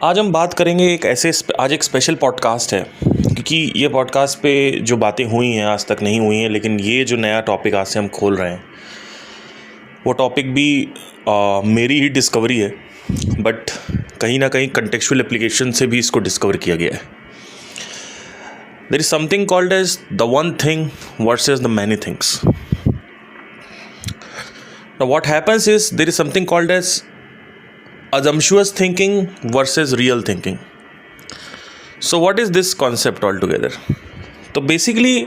आज हम बात करेंगे आज एक स्पेशल पॉडकास्ट है, क्योंकि ये पॉडकास्ट पे जो बातें हुई हैं आज तक नहीं हुई हैं, लेकिन ये जो नया टॉपिक आज से हम खोल रहे हैं वो टॉपिक भी मेरी ही डिस्कवरी है, बट कहीं ना कहीं कंटेक्चुअल एप्लीकेशन से भी इसको डिस्कवर किया गया है। There is something called as the one thing versus the many things. Now what happens is there is something called as assumptuous thinking versus real thinking. So what is this concept altogether? तो basically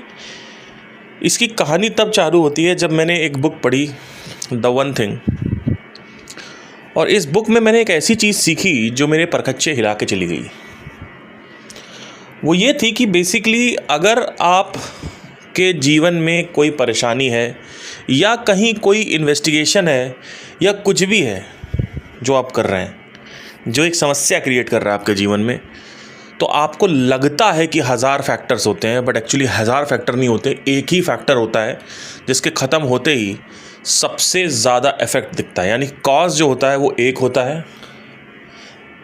इसकी कहानी तब चालू होती है जब मैंने एक बुक पढ़ी, द वन थिंग, और इस बुक में मैंने एक ऐसी चीज़ सीखी जो मेरे परखच्चे हिला के चली गई। वो ये थी कि बेसिकली अगर आप के जीवन में कोई परेशानी है या कहीं कोई इन्वेस्टिगेशन है या कुछ भी है जो आप कर रहे हैं, जो एक समस्या क्रिएट कर रहा है आपके जीवन में, तो आपको लगता है कि 1000 फैक्टर्स होते हैं, बट एक्चुअली 1000 फैक्टर नहीं होते। एक ही फैक्टर होता है जिसके ख़त्म होते ही सबसे ज़्यादा इफेक्ट दिखता है। यानी कॉज जो होता है वो एक होता है,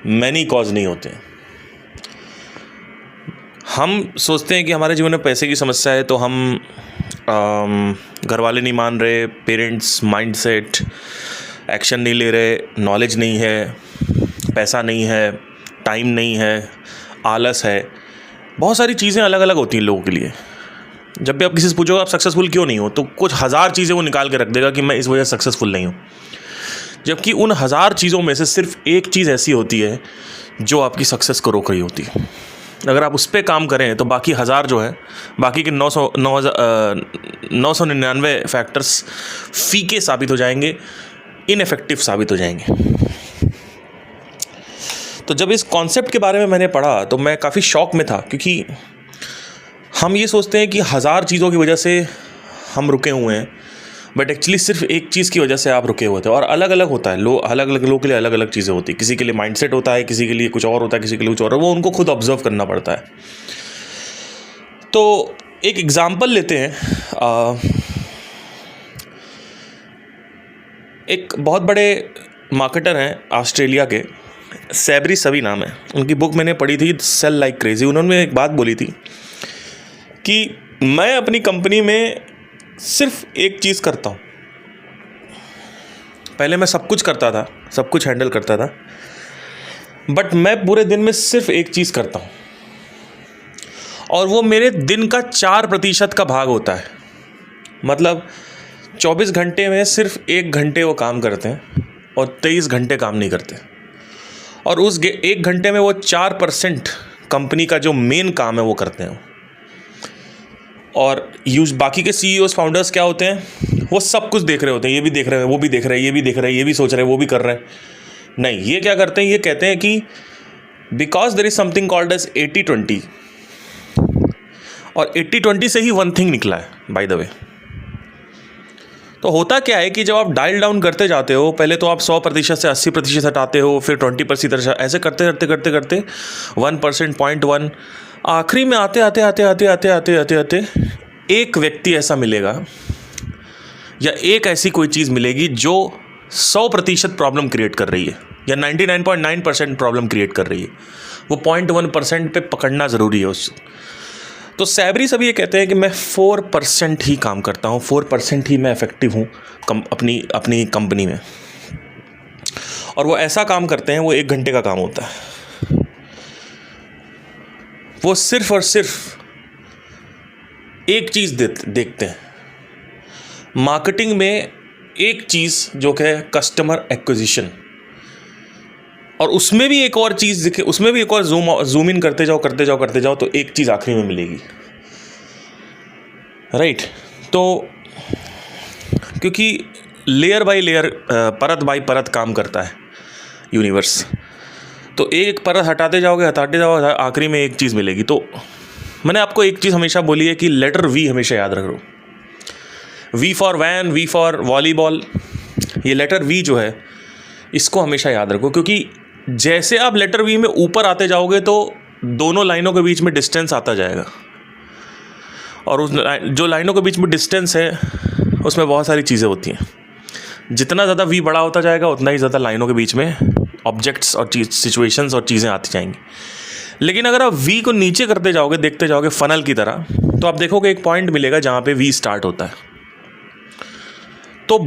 मैनी कॉज नहीं होते। हम सोचते हैं कि हमारे जीवन में पैसे की समस्या है तो हम घर वाले नहीं मान रहे, पेरेंट्स माइंडसेट, एक्शन नहीं ले रहे, नॉलेज नहीं है, पैसा नहीं है, टाइम नहीं है, आलस है, बहुत सारी चीज़ें अलग अलग होती हैं लोगों के लिए। जब भी आप किसी से पूछोगे आप सक्सेसफुल क्यों नहीं हो, तो कुछ 1000 चीज़ें वो निकाल के रख देगा कि मैं इस वजह से सक्सेसफुल नहीं हूँ। जबकि उन 1000 चीज़ों में से सिर्फ एक चीज़ ऐसी होती है जो आपकी सक्सेस को रोक रही होती है। अगर आप उस पर काम करें तो बाकी 1000 जो है, बाकी के 999 फैक्टर्स फीके साबित हो जाएंगे, इनफेक्टिव साबित हो जाएंगे। तो जब इस कॉन्सेप्ट के बारे में मैंने पढ़ा तो मैं काफ़ी शॉक में था, क्योंकि हम ये सोचते हैं कि 1000 चीज़ों की वजह से हम रुके हुए हैं, बट एक्चुअली सिर्फ एक चीज़ की वजह से आप रुके हुए थे। और अलग अलग होता है, अलग अलग लोगों के लिए अलग अलग चीज़ें होती है। किसी के लिए माइंडसेट होता है, किसी के लिए कुछ और होता है, किसी के लिए कुछ और, वो उनको खुद ऑब्जर्व करना पड़ता है। तो एक एग्जाम्पल लेते हैं। एक बहुत बड़े मार्केटर हैं ऑस्ट्रेलिया के, सैबरी सवी नाम है। उनकी बुक मैंने पढ़ी थी, सेल लाइक क्रेजी। उन्होंने एक बात बोली थी कि मैं अपनी कंपनी में सिर्फ एक चीज़ करता हूँ। पहले मैं सब कुछ करता था, सब कुछ हैंडल करता था, बट मैं पूरे दिन में सिर्फ एक चीज़ करता हूँ, और वो मेरे दिन का 4% का भाग होता है। मतलब 24 घंटे में सिर्फ 1 घंटे वो काम करते हैं और 23 घंटे काम नहीं करते। और उस 1 घंटे में वो 4% कंपनी का जो मेन काम है वो करते हैं। और बाकी के CEOs फाउंडर्स क्या होते हैं, वो सब कुछ देख रहे होते हैं, ये भी देख रहे हैं, वो भी देख रहे हैं, ये भी देख रहे हैं, ये भी सोच रहे हैं, वो भी कर रहे हैं। नहीं, ये क्या करते हैं, ये कहते हैं कि because there is something called as 80-20, और 80-20 से ही वन थिंग निकला है, बाय द वे। तो होता क्या है कि जब आप डायल डाउन करते जाते हो, पहले तो आप 100% से 80% हटाते हो, फिर 20%, ऐसे करते करते करते करते 1%, 0.1, आखिरी में आते आते आते आते आते आते आते आते एक व्यक्ति ऐसा मिलेगा या एक ऐसी कोई चीज़ मिलेगी जो 100% प्रॉब्लम क्रिएट कर रही है या 99.9% प्रॉब्लम क्रिएट कर रही है। वो 0.1% पे पकड़ना ज़रूरी है उस। तो सैबरी सभी ये कहते हैं कि मैं 4% ही काम करता हूँ, 4% ही मैं इफेक्टिव हूँ अपनी कंपनी में। और वो ऐसा काम करते हैं, वो 1 घंटे का काम होता है। वो सिर्फ और सिर्फ एक चीज़ देखते हैं मार्केटिंग में, एक चीज़ जो कि है कस्टमर एक्विजिशन। और उसमें भी एक और चीज़ दिखे, उसमें भी एक और जूम इन करते जाओ तो एक चीज़ आखिरी में मिलेगी, राइट। तो क्योंकि लेयर बाय लेयर, परत बाय परत काम करता है यूनिवर्स, तो एक परत हटाते जाओगे, आखिरी में एक चीज़ मिलेगी। तो मैंने आपको एक चीज़ हमेशा बोली है कि लेटर V हमेशा याद रखो। V for van, V for volleyball. ये लेटर V जो है, इसको हमेशा याद रखो, क्योंकि जैसे आप लेटर V में ऊपर आते जाओगे तो दोनों लाइनों के बीच में डिस्टेंस आता जाएगा, और उस जो लाइनों के बीच में डिस्टेंस है उसमें बहुत सारी चीज़ें होती हैं। जितना ज़्यादा V बड़ा होता जाएगा उतना ही ज़्यादा लाइनों के बीच में ऑब्जेक्ट्स और सिचुएशंस और चीज़ें आती जाएंगी। लेकिन अगर आप वी को नीचे करते जाओगे, देखते जाओगे फनल की तरह, तो आप देखोगे एक पॉइंट मिलेगा जहाँ पे वी स्टार्ट होता है। तो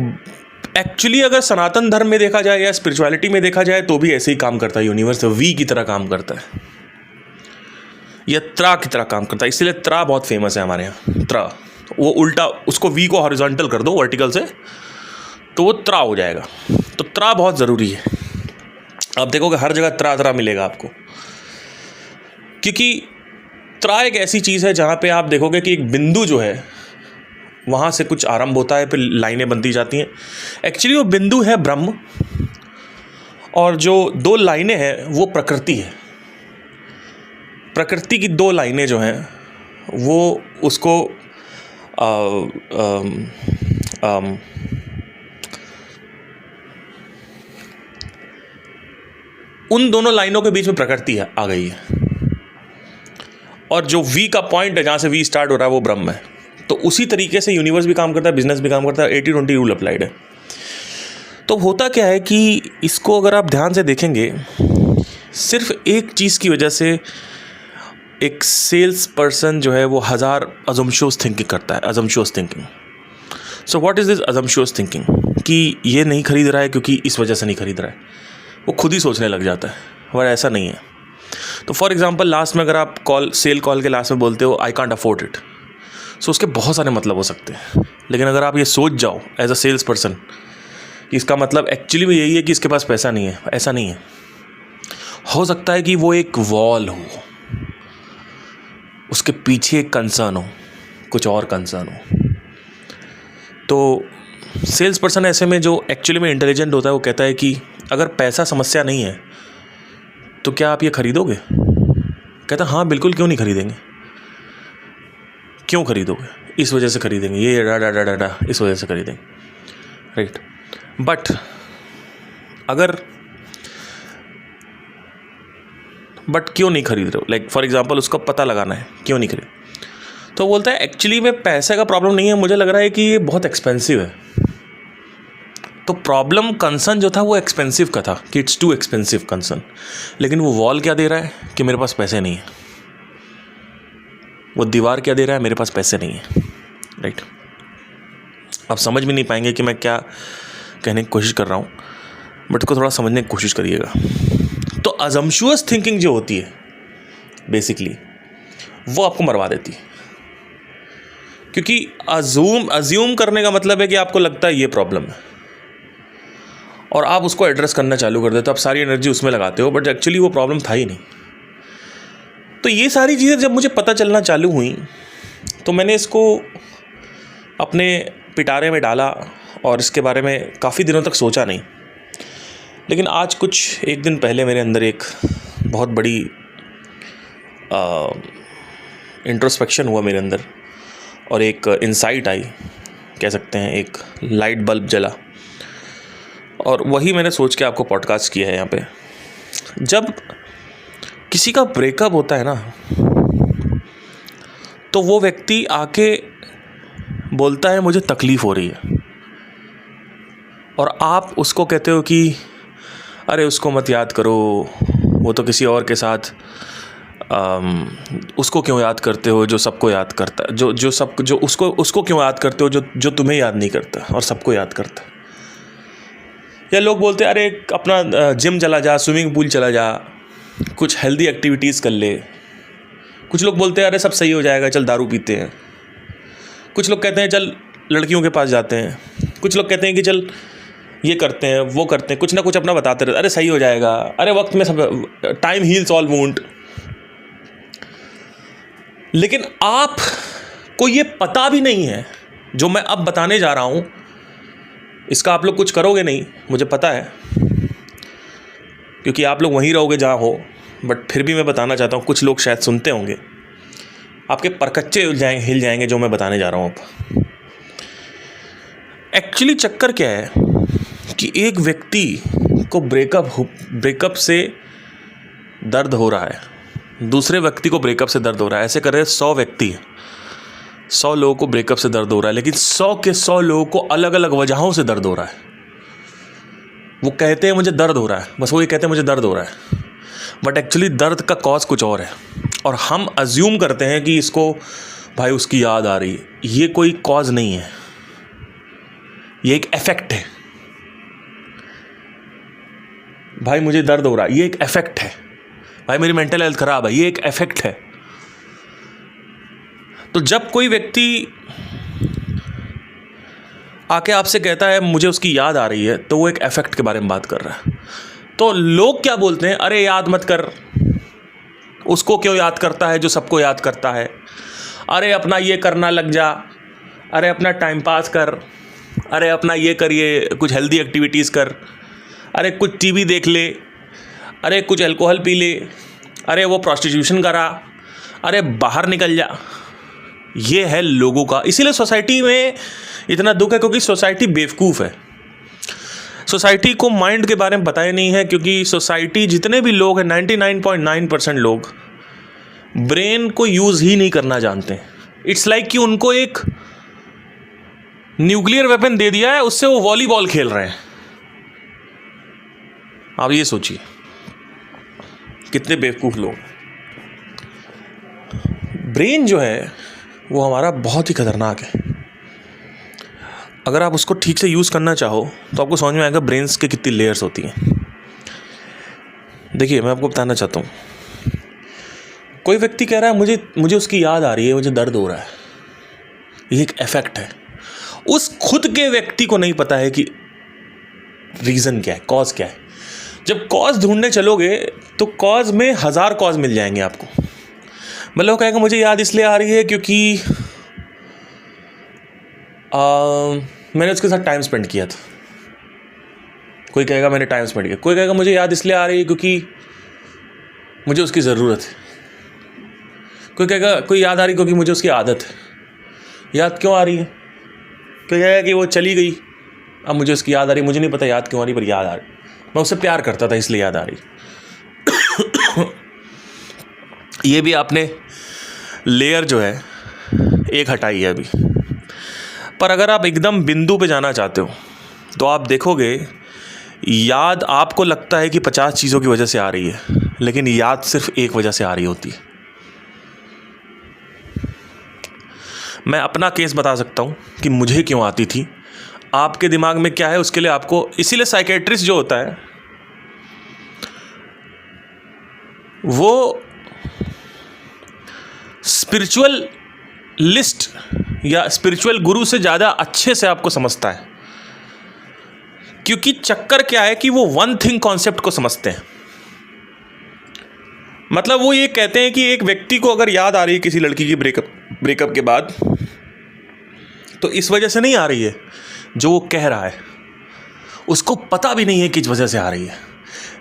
एक्चुअली अगर सनातन धर्म में देखा जाए या स्पिरिचुअलिटी में देखा जाए तो भी ऐसे ही काम करता है यूनिवर्स, वी की तरह काम करता है या त्रा की तरह काम करता है। इसलिए त्रा बहुत फेमस है हमारे यहाँ। त्रा वो उल्टा, उसको वी को हॉरिजॉन्टल कर दो वर्टिकल से तो वो त्रा हो जाएगा। तो त्रा बहुत ज़रूरी है। आप देखोगे हर जगह त्रा त्रा मिलेगा आपको, क्योंकि त्रा एक ऐसी चीज़ है जहाँ पे आप देखोगे कि एक बिंदु जो है वहाँ से कुछ आरंभ होता है, फिर लाइनें बनती जाती हैं। एक्चुअली वो बिंदु है ब्रह्म, और जो दो लाइनें हैं वो प्रकृति है। प्रकृति की दो लाइनें जो हैं वो उसको उन दोनों लाइनों के बीच में प्रकृति आ गई है, और जो वी का पॉइंट है जहाँ से वी स्टार्ट हो रहा है वो ब्रह्म है। तो उसी तरीके से यूनिवर्स भी काम करता है, बिजनेस भी काम करता है। 80-20 रूल अप्लाइड है। तो होता क्या है कि इसको अगर आप ध्यान से देखेंगे, सिर्फ एक चीज़ की वजह से एक सेल्स पर्सन जो है वो 1000 अजम्पशुअस थिंकिंग करता है। Assumptious thinking. So what is this assumptious thinking? कि ये नहीं खरीद रहा है क्योंकि इस वजह से नहीं खरीद रहा है, वो खुद ही सोचने लग जाता है, पर ऐसा नहीं है। तो फॉर एग्जांपल लास्ट में अगर आप सेल कॉल के लास्ट में बोलते हो आई कांट अफोर्ड इट, सो उसके बहुत सारे मतलब हो सकते हैं। लेकिन अगर आप ये सोच जाओ एज अ सेल्स पर्सन कि इसका मतलब एक्चुअली में यही है कि इसके पास पैसा नहीं है, ऐसा नहीं है। हो सकता है कि वो एक वॉल हो, उसके पीछे एक कंसर्न हो, कुछ और कंसर्न हो। तो सेल्स पर्सन ऐसे में जो एक्चुअली में इंटेलिजेंट होता है वो कहता है कि अगर पैसा समस्या नहीं है तो क्या आप ये खरीदोगे? कहता हाँ बिल्कुल, क्यों नहीं खरीदेंगे। क्यों खरीदोगे? इस वजह से खरीदेंगे, ये डा डा डा डा डा इस वजह से खरीदेंगे, राइट। बट क्यों नहीं खरीद रहे हो? लाइक फॉर एग्जांपल उसका पता लगाना है क्यों नहीं खरीद, तो बोलता है एक्चुअली में पैसे का प्रॉब्लम नहीं है, मुझे लग रहा है कि ये बहुत एक्सपेंसिव है। तो प्रॉब्लम कंसर्न जो था वो एक्सपेंसिव का था कि इट्स टू एक्सपेंसिव कंसर्न। लेकिन वो वॉल क्या दे रहा है कि मेरे पास पैसे नहीं है। वो दीवार क्या दे रहा है? मेरे पास पैसे नहीं है, राइट। आप समझ भी नहीं पाएंगे कि मैं क्या कहने की कोशिश कर रहा हूँ, बट इसको थोड़ा समझने की कोशिश करिएगा। तो अजम्पशुअस थिंकिंग जो होती है बेसिकली वो आपको मरवा देती है, क्योंकि अज्यूम करने का मतलब है कि आपको लगता है ये प्रॉब्लम है और आप उसको एड्रेस करना चालू कर देते हो, आप सारी एनर्जी उसमें लगाते हो, बट एक्चुअली वो प्रॉब्लम था ही नहीं। तो ये सारी चीज़ें जब मुझे पता चलना चालू हुई तो मैंने इसको अपने पिटारे में डाला और इसके बारे में काफ़ी दिनों तक सोचा नहीं। लेकिन आज कुछ एक दिन पहले मेरे अंदर एक बहुत बड़ी इंट्रोस्पेक्शन हुआ मेरे अंदर, और एक इंसाइट आई, कह सकते हैं एक लाइट बल्ब जला, और वही मैंने सोच के आपको पॉडकास्ट किया है यहाँ पे। जब किसी का ब्रेकअप होता है ना, तो वो व्यक्ति आके बोलता है मुझे तकलीफ़ हो रही है, और आप उसको कहते हो कि अरे उसको मत याद करो, वो तो किसी और के साथ, उसको क्यों याद करते हो जो सबको याद करता है, जो उसको क्यों याद करते हो जो तुम्हें याद नहीं करता और सबको याद करता है। या लोग बोलते हैं अरे अपना जिम चला जा, स्विमिंग पूल चला जा, कुछ हेल्दी एक्टिविटीज़ कर ले। कुछ लोग बोलते हैं अरे सब सही हो जाएगा, चल दारू पीते हैं। कुछ लोग कहते हैं चल लड़कियों के पास जाते हैं। कुछ लोग कहते हैं कि चल ये करते हैं वो करते हैं, कुछ ना कुछ अपना बताते रहते, अरे सही हो जाएगा, अरे वक्त में सब, टाइम हील्स ऑल वुंड। लेकिन आप को ये पता भी नहीं है जो मैं अब बताने जा रहा हूँ, इसका आप लोग कुछ करोगे नहीं मुझे पता है, क्योंकि आप लोग वहीं रहोगे जहाँ हो। बट फिर भी मैं बताना चाहता हूँ, कुछ लोग शायद सुनते होंगे, आपके परकच्चे हिल जाएंगे जो मैं बताने जा रहा हूँ अब। एक्चुअली चक्कर क्या है कि एक व्यक्ति को ब्रेकअप से दर्द हो रहा है, दूसरे व्यक्ति को ब्रेकअप से दर्द हो रहा है। ऐसे कर रहे 100 व्यक्ति, 100 लोगों को ब्रेकअप से दर्द हो रहा है, लेकिन 100 के 100 लोगों को अलग अलग वजहों से दर्द हो रहा है। वो कहते हैं मुझे दर्द हो रहा है, बस वो ये कहते हैं मुझे दर्द हो रहा है, बट एक्चुअली दर्द का कॉज कुछ और है। और हम अज्यूम करते हैं कि इसको भाई उसकी याद आ रही है। ये कोई कॉज नहीं है, ये एक इफेक्ट है। भाई मुझे दर्द हो रहा है, ये एक इफेक्ट है। भाई मेरी मेंटल हेल्थ खराब है, ये एक इफेक्ट है। तो जब कोई व्यक्ति आके आपसे कहता है मुझे उसकी याद आ रही है, तो वो एक इफेक्ट के बारे में बात कर रहा है। तो लोग क्या बोलते हैं, अरे याद मत कर, उसको क्यों याद करता है जो सबको याद करता है, अरे अपना ये करना लग जा, अरे अपना टाइम पास कर, अरे अपना ये करिए, कुछ हेल्दी एक्टिविटीज़ कर, अरे कुछ टीवी देख ले, अरे कुछ अल्कोहल पी ले, अरे वो प्रोस्टिट्यूशन करा, अरे बाहर निकल जा। ये है लोगों का। इसीलिए सोसाइटी में इतना दुख है, क्योंकि सोसाइटी बेवकूफ़ है। सोसाइटी को माइंड के बारे में पता ही नहीं है, क्योंकि सोसाइटी जितने भी लोग हैं 99.9% लोग ब्रेन को यूज़ ही नहीं करना जानते। इट्स लाइक कि उनको एक न्यूक्लियर वेपन दे दिया है, उससे वो वॉलीबॉल खेल रहे हैं। आप ये सोचिए कितने बेवकूफ़ लोग। ब्रेन जो है वो हमारा बहुत ही खतरनाक है। अगर आप उसको ठीक से यूज़ करना चाहो तो आपको समझ में आएगा ब्रेन्स के कितनी लेयर्स होती हैं। देखिए मैं आपको बताना चाहता हूँ, कोई व्यक्ति कह रहा है मुझे उसकी याद आ रही है, मुझे दर्द हो रहा है, ये एक इफेक्ट है। उस खुद के व्यक्ति को नहीं पता है कि रीज़न क्या है, कॉज क्या है। जब कॉज ढूंढने चलोगे तो कॉज में 1000 कॉज मिल जाएंगे आपको। मतलब वो कहेगा मुझे याद इसलिए आ रही है क्योंकि मैंने उसके साथ टाइम स्पेंड किया था। कोई कहेगा मैंने टाइम स्पेंड किया। कोई कहेगा मुझे याद इसलिए आ रही है क्योंकि मुझे उसकी ज़रूरत है। कोई कहेगा कोई याद आ रही क्योंकि मुझे उसकी आदत है। याद क्यों आ रही है? कोई कहेगा कि वो चली गई, अब मुझे उसकी याद आ रही, मुझे नहीं पता याद क्यों आ रही, पर याद आ रही, मैं उससे प्यार करता था इसलिए याद आ रही। ये भी आपने लेयर जो है एक हटाई है अभी। पर अगर आप एकदम बिंदु पे जाना चाहते हो तो आप देखोगे याद आपको लगता है कि 50 चीज़ों की वजह से आ रही है, लेकिन याद सिर्फ एक वजह से आ रही होती है। मैं अपना केस बता सकता हूँ कि मुझे क्यों आती थी। आपके दिमाग में क्या है उसके लिए आपको, इसीलिए साइकेट्रिस्ट जो होता है वो स्पिरिचुअल लिस्ट या स्पिरिचुअल गुरु से ज़्यादा अच्छे से आपको समझता है। क्योंकि चक्कर क्या है कि वो वन थिंग कॉन्सेप्ट को समझते हैं। मतलब वो ये कहते हैं कि एक व्यक्ति को अगर याद आ रही है किसी लड़की की ब्रेकअप के बाद, तो इस वजह से नहीं आ रही है जो वो कह रहा है, उसको पता भी नहीं है किस वजह से आ रही है।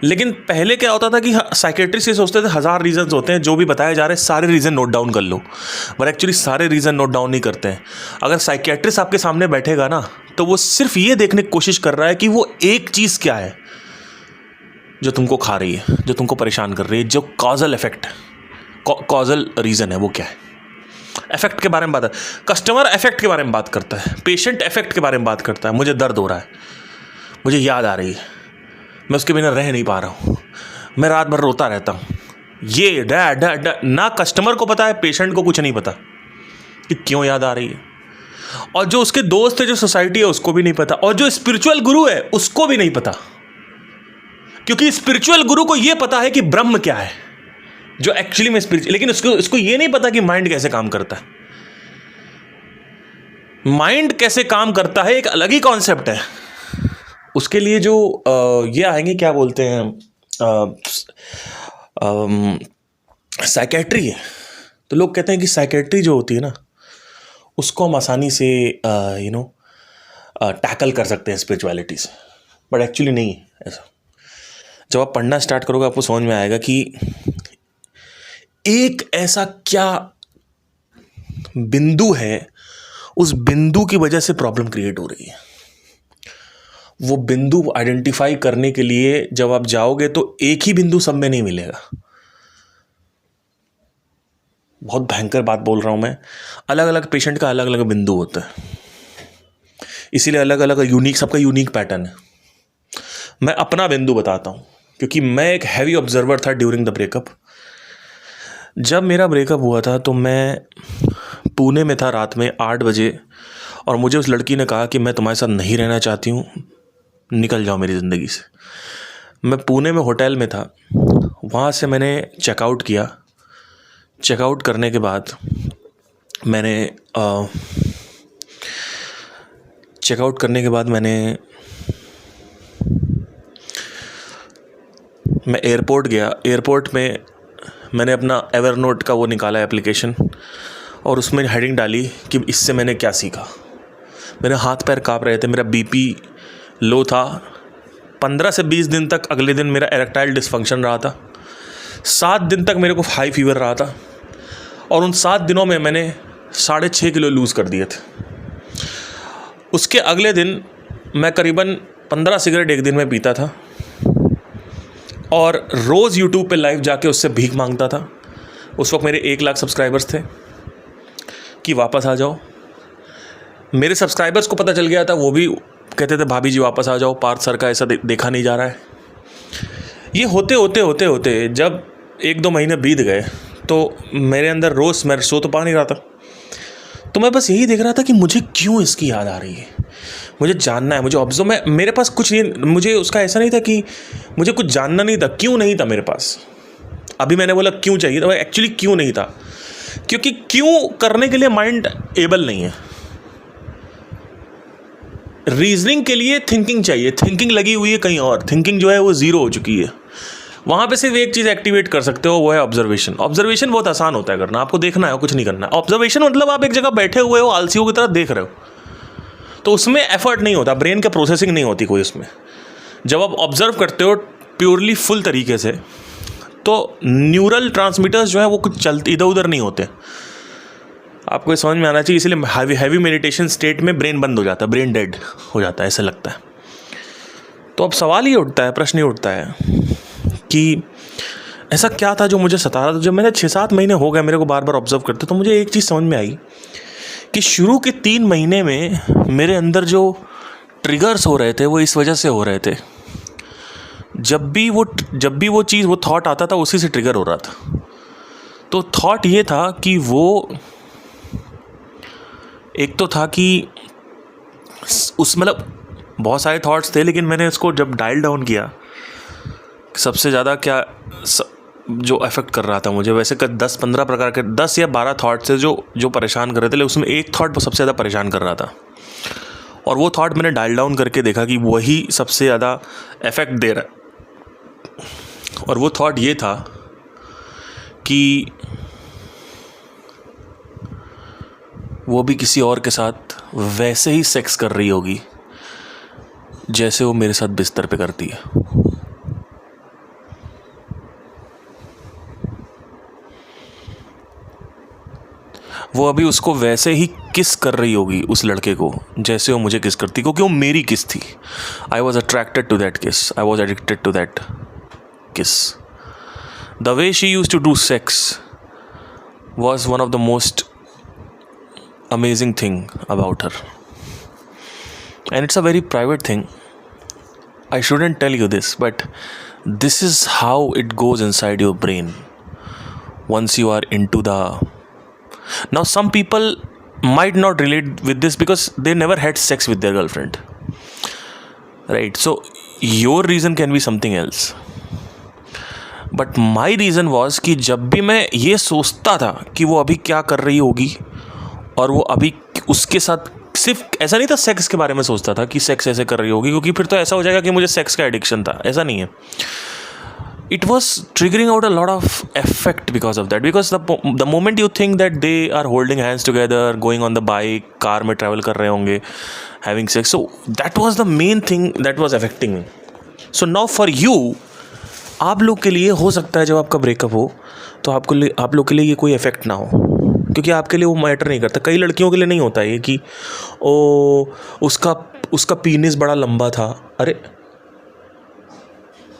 लेकिन पहले क्या होता था कि साइकेट्रिस्ट ये सोचते थे 1000 रीजंस होते हैं, जो भी बताए जा रहे हैं सारे रीज़न नोट डाउन कर लो, पर एक्चुअली सारे रीज़न नोट डाउन नहीं करते हैं। अगर साइकेट्रिस्ट आपके सामने बैठेगा ना, तो वो सिर्फ ये देखने की कोशिश कर रहा है कि वो एक चीज़ क्या है जो तुमको खा रही है, जो तुमको परेशान कर रही है, जो कॉजल इफेक्ट कॉजल रीज़न है वो क्या है। इफेक्ट के बारे में बात है, कस्टमर इफेक्ट के बारे में बात करता है, पेशेंट इफेक्ट के बारे में बात करता है। मुझे दर्द हो रहा है, मुझे याद आ रही है, मैं उसके बिना रह नहीं पा रहा हूँ, मैं रात भर रोता रहता हूँ। ये ना कस्टमर को पता है, पेशेंट को कुछ नहीं पता कि क्यों याद आ रही है। और जो उसके दोस्त है, जो सोसाइटी है, उसको भी नहीं पता। और जो स्पिरिचुअल गुरु है उसको भी नहीं पता, क्योंकि स्पिरिचुअल गुरु को ये पता है कि ब्रह्म क्या है, जो एक्चुअली में स्पिरिचुअल, लेकिन उसको ये नहीं पता कि माइंड कैसे काम करता है। माइंड कैसे काम करता है एक अलग ही कॉन्सेप्ट है। उसके लिए जो ये आएंगे, क्या बोलते हैं, साइकेट्री है। तो लोग कहते हैं कि साइकेट्री जो होती है ना, उसको हम आसानी से टैकल कर सकते हैं स्पिरिचुअलिटी से, बट एक्चुअली नहीं है ऐसा। जब आप पढ़ना स्टार्ट करोगे आपको समझ में आएगा कि एक ऐसा क्या बिंदु है, उस बिंदु की वजह से प्रॉब्लम क्रिएट हो रही है। वो बिंदु आइडेंटिफाई करने के लिए जब आप जाओगे तो एक ही बिंदु सब में नहीं मिलेगा। बहुत भयंकर बात बोल रहा हूं मैं। अलग अलग पेशेंट का अलग अलग बिंदु होता है, इसीलिए अलग अलग यूनिक, सबका यूनिक पैटर्न है। मैं अपना बिंदु बताता हूँ, क्योंकि मैं एक हैवी ऑब्जर्वर था ड्यूरिंग द ब्रेकअप। जब मेरा ब्रेकअप हुआ था तो मैं पुणे में था रात में 8 बजे, और मुझे उस लड़की ने कहा कि मैं तुम्हारे साथ नहीं रहना चाहती हूँ, निकल जाओ मेरी ज़िंदगी से। मैं पुणे में होटल में था, वहाँ से मैंने चेकआउट किया। चेकआउट करने के बाद मैं एयरपोर्ट गया। एयरपोर्ट में मैंने अपना एवरनोट का वो निकाला एप्लीकेशन, और उसमें हेडिंग डाली कि इससे मैंने क्या सीखा। मेरे हाथ पैर काँप रहे थे, मेरा बीपी लो था। 15 से 20 दिन तक, अगले दिन मेरा एरेक्टाइल डिसफंक्शन रहा था। 7 दिन तक मेरे को हाई फीवर रहा था, और उन 7 दिनों में मैंने 6.5 किलो लूज़ कर दिए थे। उसके अगले दिन मैं करीबन 15 सिगरेट एक दिन में पीता था, और रोज़ यूट्यूब पे लाइव जाके उससे भीख मांगता था। उस वक्त मेरे 1 लाख सब्सक्राइबर्स थे कि वापस आ जाओ। मेरे सब्सक्राइबर्स को पता चल गया था, वो भी कहते थे भाभी जी वापस आ जाओ, पार्थ सर का ऐसा देखा नहीं जा रहा है। ये होते जब 1-2 महीने बीत गए तो मेरे अंदर रोज़, मैं सो तो पा नहीं रहा था, तो मैं बस यही देख रहा था कि मुझे क्यों इसकी याद आ रही है, मुझे जानना है, मुझे ऑब्जर्व। मेरे पास कुछ नहीं, मुझे उसका ऐसा नहीं था कि मुझे कुछ जानना नहीं था, क्यों नहीं था मेरे पास। अभी मैंने बोला क्यों चाहिए था, एक्चुअली क्यों नहीं था, क्योंकि क्यों करने के लिए माइंड एबल नहीं है। रीजनिंग के लिए थिंकिंग चाहिए, थिंकिंग लगी हुई है कहीं और, थिंकिंग जो है वो ज़ीरो हो चुकी है। वहाँ पे सिर्फ एक चीज़ एक्टिवेट कर सकते हो, वो है ऑब्जर्वेशन। ऑब्जर्वेशन बहुत आसान होता है करना, आपको देखना है, कुछ नहीं करना। ऑब्जर्वेशन मतलब आप एक जगह बैठे हुए हो, आलसियों की तरह देख रहे हो, तो उसमें एफर्ट नहीं होता, ब्रेन का प्रोसेसिंग नहीं होती कोई उसमें। जब आप ऑब्जर्व करते हो प्योरली फुल तरीके से, तो न्यूरल ट्रांसमीटर्स जो है वो कुछ चलते इधर उधर नहीं होते। आपको ये समझ में आना चाहिए, इसलिए हैवी मेडिटेशन स्टेट में ब्रेन बंद हो जाता है, ब्रेन डेड हो जाता है, ऐसा लगता है। तो अब सवाल ये उठता है, प्रश्न ये उठता है कि ऐसा क्या था जो मुझे सता रहा था। जब मैंने 6-7 महीने हो गए मेरे को बार बार ऑब्जर्व करते, तो मुझे एक चीज़ समझ में आई कि शुरू के 3 महीने में मेरे अंदर जो ट्रिगर्स हो रहे थे वो इस वजह से हो रहे थे, जब भी वो चीज़, वो थॉट आता था, उसी से ट्रिगर हो रहा था। तो थॉट ये था कि वो एक तो था कि उस मतलब बहुत सारे थॉट्स थे, लेकिन मैंने इसको जब डायल डाउन किया, सबसे ज़्यादा क्या जो अफेक्ट कर रहा था मुझे, वैसे 10-15 प्रकार के 10 या 12 थॉट्स थे जो परेशान कर रहे थे, लेकिन उसमें एक थॉट सबसे ज़्यादा परेशान कर रहा था। और वो थॉट मैंने डायल डाउन करके देखा कि वही सबसे ज़्यादा इफेक्ट दे रहा है। और वो थॉट ये था कि वो भी किसी और के साथ वैसे ही सेक्स कर रही होगी जैसे वो मेरे साथ बिस्तर पे करती है। वो अभी उसको वैसे ही किस कर रही होगी उस लड़के को जैसे वो मुझे किस करती, क्योंकि वो मेरी किस थी। I was attracted to that kiss, I was addicted to that kiss. The way she used to do sex was one of the most amazing thing about her, and it's a very private thing. I shouldn't tell you this, but this is how it goes inside your brain once you are into the... Now some people might not relate with this because they never had sex with their girlfriend, right? So your reason can be something else. But my reason was कि जब भी मैं ये सोचता था कि वो अभी क्या कर रही होगी, और वो अभी उसके साथ सिर्फ ऐसा नहीं था सेक्स के बारे में सोचता था कि सेक्स ऐसे कर रही होगी, क्योंकि फिर तो ऐसा हो जाएगा कि मुझे सेक्स का एडिक्शन था, ऐसा नहीं है। It was triggering out a lot of effect because of that, because the moment you think that they are holding hands together, going on the bike, car में ट्रैवल कर रहे होंगे, having sex, so that was the main thing that was affecting me. So now for you, आप लोग के लिए हो सकता है जब आपका ब्रेकअप हो तो आप लोग के लिए ये कोई इफेक्ट ना हो, क्योंकि आपके लिए वो मैटर नहीं करता। कई लड़कियों के लिए नहीं होता ये कि उसका पीनिस बड़ा लंबा था, अरे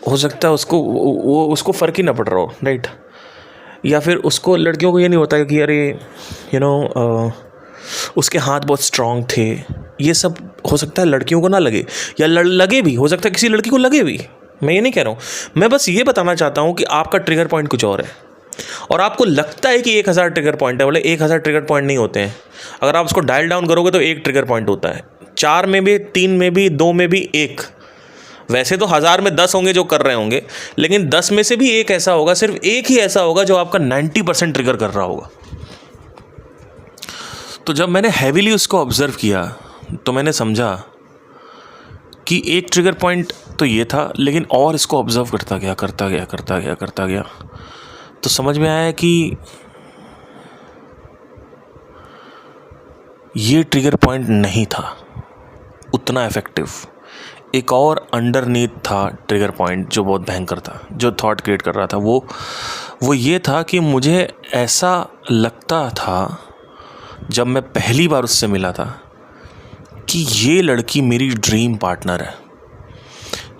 हो सकता है उसको फ़र्क ही ना पड़ रहा हो, राइट? या फिर उसको, लड़कियों को ये नहीं होता कि अरे उसके हाथ बहुत स्ट्रॉन्ग थे, ये सब हो सकता है लड़कियों को ना लगे, या लगे भी, हो सकता है किसी लड़की को लगे भी, मैं ये नहीं कह रहा हूँ। मैं बस ये बताना चाहता हूँ कि आपका ट्रिगर पॉइंट कुछ और है, और आपको लगता है कि 1000 ट्रिगर पॉइंट है। बोले 1000 ट्रिगर पॉइंट नहीं होते हैं, अगर आप उसको डायल डाउन करोगे तो एक ट्रिगर पॉइंट होता है, 4 में भी, 3 में भी, 2 में भी 1। वैसे तो 1000 में 10 होंगे जो कर रहे होंगे, लेकिन 10 में से भी एक ऐसा होगा, सिर्फ एक ही ऐसा होगा जो आपका 90% ट्रिगर कर रहा होगा। तो जब मैंने हैवीली उसको ऑब्जर्व किया तो मैंने समझा कि एक ट्रिगर पॉइंट तो ये था, लेकिन और इसको ऑब्जर्व करता गया तो समझ में आया कि ये ट्रिगर पॉइंट नहीं था उतना इफेक्टिव। एक और अंडरनीथ था ट्रिगर पॉइंट जो बहुत भयंकर था, जो थॉट क्रिएट कर रहा था। वो ये था कि मुझे ऐसा लगता था जब मैं पहली बार उससे मिला था कि ये लड़की मेरी ड्रीम पार्टनर है,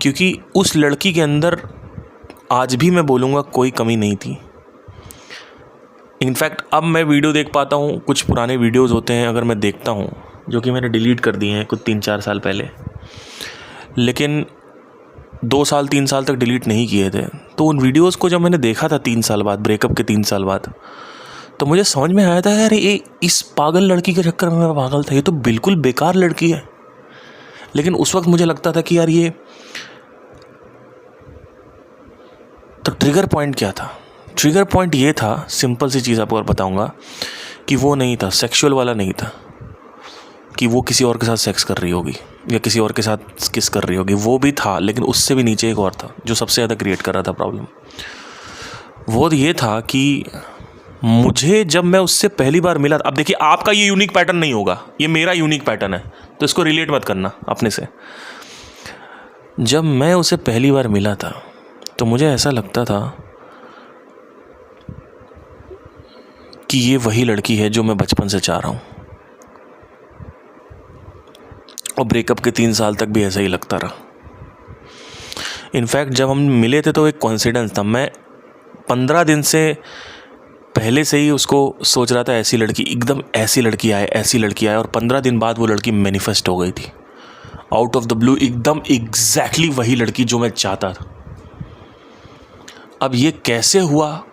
क्योंकि उस लड़की के अंदर आज भी मैं बोलूँगा कोई कमी नहीं थी। इनफैक्ट अब मैं वीडियो देख पाता हूँ, कुछ पुराने वीडियोस होते हैं अगर मैं देखता हूँ जो कि मैंने डिलीट कर दिए हैं कुछ 3-4 साल पहले, लेकिन 2 साल 3 साल तक डिलीट नहीं किए थे। तो उन वीडियोस को जब मैंने देखा था 3 साल बाद, ब्रेकअप के 3 साल बाद, तो मुझे समझ में आया था यार ये इस पागल लड़की के चक्कर में मैं पागल था, ये तो बिल्कुल बेकार लड़की है। लेकिन उस वक्त मुझे लगता था कि यार ये तो ट्रिगर पॉइंट क्या था? ट्रिगर पॉइंट ये था, सिंपल सी चीज़ आपको और बताऊंगा, कि वो नहीं था, सेक्सुअल वाला नहीं था कि वो किसी और के साथ सेक्स कर रही होगी या किसी और के साथ किस कर रही होगी, वो भी था, लेकिन उससे भी नीचे एक और था जो सबसे ज़्यादा क्रिएट कर रहा था प्रॉब्लम। वो ये था कि मुझे जब मैं उससे पहली बार मिला, अब देखिए आपका ये यूनिक पैटर्न नहीं होगा, ये मेरा यूनिक पैटर्न है, तो इसको रिलेट मत करना अपने से। जब मैं उसे पहली बार मिला था तो मुझे ऐसा लगता था कि ये वही लड़की है जो मैं बचपन से चाह रहा हूँ, और ब्रेकअप के 3 साल तक भी ऐसा ही लगता रहा। इनफैक्ट जब हम मिले थे तो एक कोइंसिडेंस था, मैं 15 दिन से पहले से ही उसको सोच रहा था ऐसी लड़की, एकदम ऐसी लड़की आए, और 15 दिन बाद वो लड़की मैनिफेस्ट हो गई थी आउट ऑफ द ब्लू, एकदम एग्जैक्टली वही लड़की जो मैं चाहता था। अब ये कैसे हुआ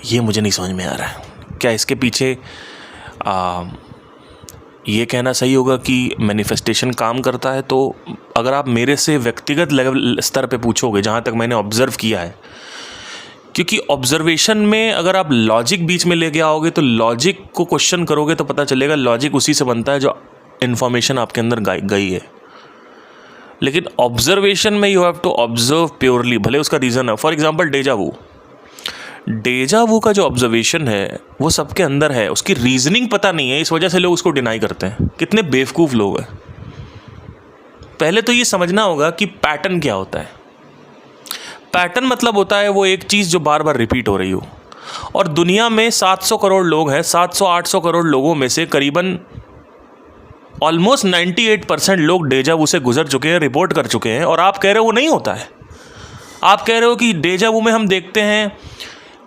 ये मुझे नहीं समझ में आ रहा है। क्या इसके पीछे ये कहना सही होगा कि मैनिफेस्टेशन काम करता है? तो अगर आप मेरे से व्यक्तिगत लेवल स्तर पे पूछोगे, जहाँ तक मैंने ऑब्ज़र्व किया है, क्योंकि ऑब्जर्वेशन में अगर आप लॉजिक बीच में लेके आओगे तो लॉजिक को क्वेश्चन करोगे तो पता चलेगा लॉजिक उसी से बनता है जो इन्फॉर्मेशन आपके अंदर गई है। लेकिन ऑब्जर्वेशन में you have to observe purely, भले उसका रीज़न है। फॉर एग्जांपल डेजा वू का जो ऑब्जर्वेशन है वो सबके अंदर है, उसकी रीजनिंग पता नहीं है, इस वजह से लोग उसको डिनाई करते हैं। कितने बेवकूफ़ लोग हैं। पहले तो ये समझना होगा कि पैटर्न क्या होता है। पैटर्न मतलब होता है वो एक चीज़ जो बार बार रिपीट हो रही हो, और दुनिया में 700 करोड़ लोग हैं, 700-800 करोड़ लोगों में से करीबन ऑलमोस्ट 98% लोग डेजा वू से गुजर चुके हैं, रिपोर्ट कर चुके हैं, और आप कह रहे हो वो नहीं होता है। आप कह रहे हो कि डेजा वू में हम देखते हैं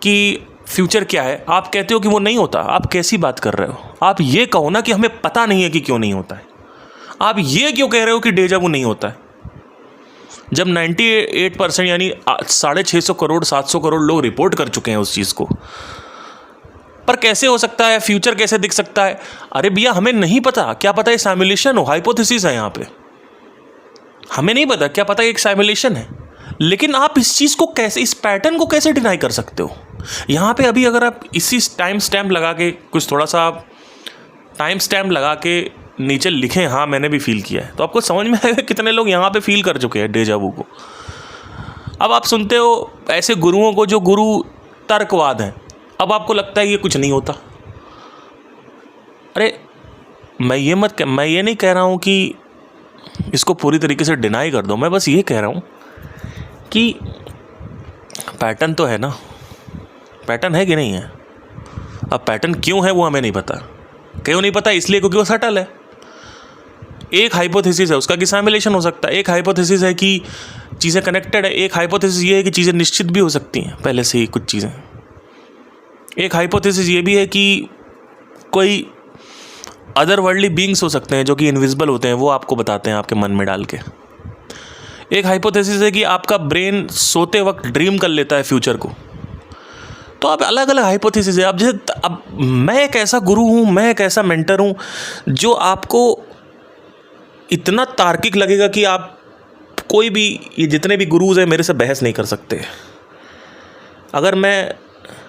कि फ्यूचर क्या है, आप कहते हो कि वो नहीं होता। आप कैसी बात कर रहे हो? आप ये कहो ना कि हमें पता नहीं है कि क्यों नहीं होता है। आप ये क्यों कह रहे हो कि डेजा वू नहीं होता है, जब 98% यानी 650 करोड़ 700 करोड़ लोग रिपोर्ट कर चुके हैं उस चीज़ को? पर कैसे हो सकता है? फ्यूचर कैसे दिख सकता है? अरे भैया हमें नहीं पता, क्या पता ये साइमुलेशन हो, हाइपोथेसिस है यहाँ पे, हमें नहीं पता, क्या पता एक साइमुलेशन है। लेकिन आप इस चीज़ को कैसे, इस पैटर्न को कैसे डिनाई कर सकते हो? यहाँ पे अभी अगर आप इसी टाइम स्टैम्प लगा के, कुछ थोड़ा सा टाइम स्टैम्प लगा के नीचे लिखें हाँ मैंने भी फील किया है, तो आपको समझ में आएगा कितने लोग यहाँ पे फील कर चुके हैं डेजा वू को। अब आप सुनते हो ऐसे गुरुओं को जो गुरु तर्कवाद हैं, अब आपको लगता है ये कुछ नहीं होता। अरे मैं ये नहीं कह रहा हूँ कि इसको पूरी तरीके से डिनाई कर दो, मैं बस ये कह रहा हूँ कि पैटर्न तो है ना, पैटर्न है कि नहीं है। अब पैटर्न क्यों है वो हमें नहीं पता। क्यों नहीं पता? इसलिए क्योंकि वो सटल है। एक हाइपोथेसिस है उसका कि साइमुलेशन हो सकता है, एक हाइपोथेसिस है कि चीज़ें कनेक्टेड है, एक हाइपोथेसिस ये है कि चीज़ें निश्चित भी हो सकती हैं पहले से ही कुछ चीज़ें, एक हाइपोथेसिस ये भी है कि कोई अदर वर्ल्डली बींग्स हो सकते हैं जो कि इनविजिबल होते हैं, वो आपको बताते हैं आपके मन में डाल के। एक हाइपोथेसिस है कि आपका ब्रेन सोते वक्त ड्रीम कर लेता है फ्यूचर को। तो अब अलग अलग हाइपोथेसिस है। अब जैसे अब मैं एक ऐसा गुरु हूँ, मैं एक ऐसा मेंटर हूँ जो आपको इतना तार्किक लगेगा कि आप कोई भी, ये जितने भी गुरुज हैं मेरे से बहस नहीं कर सकते। अगर मैं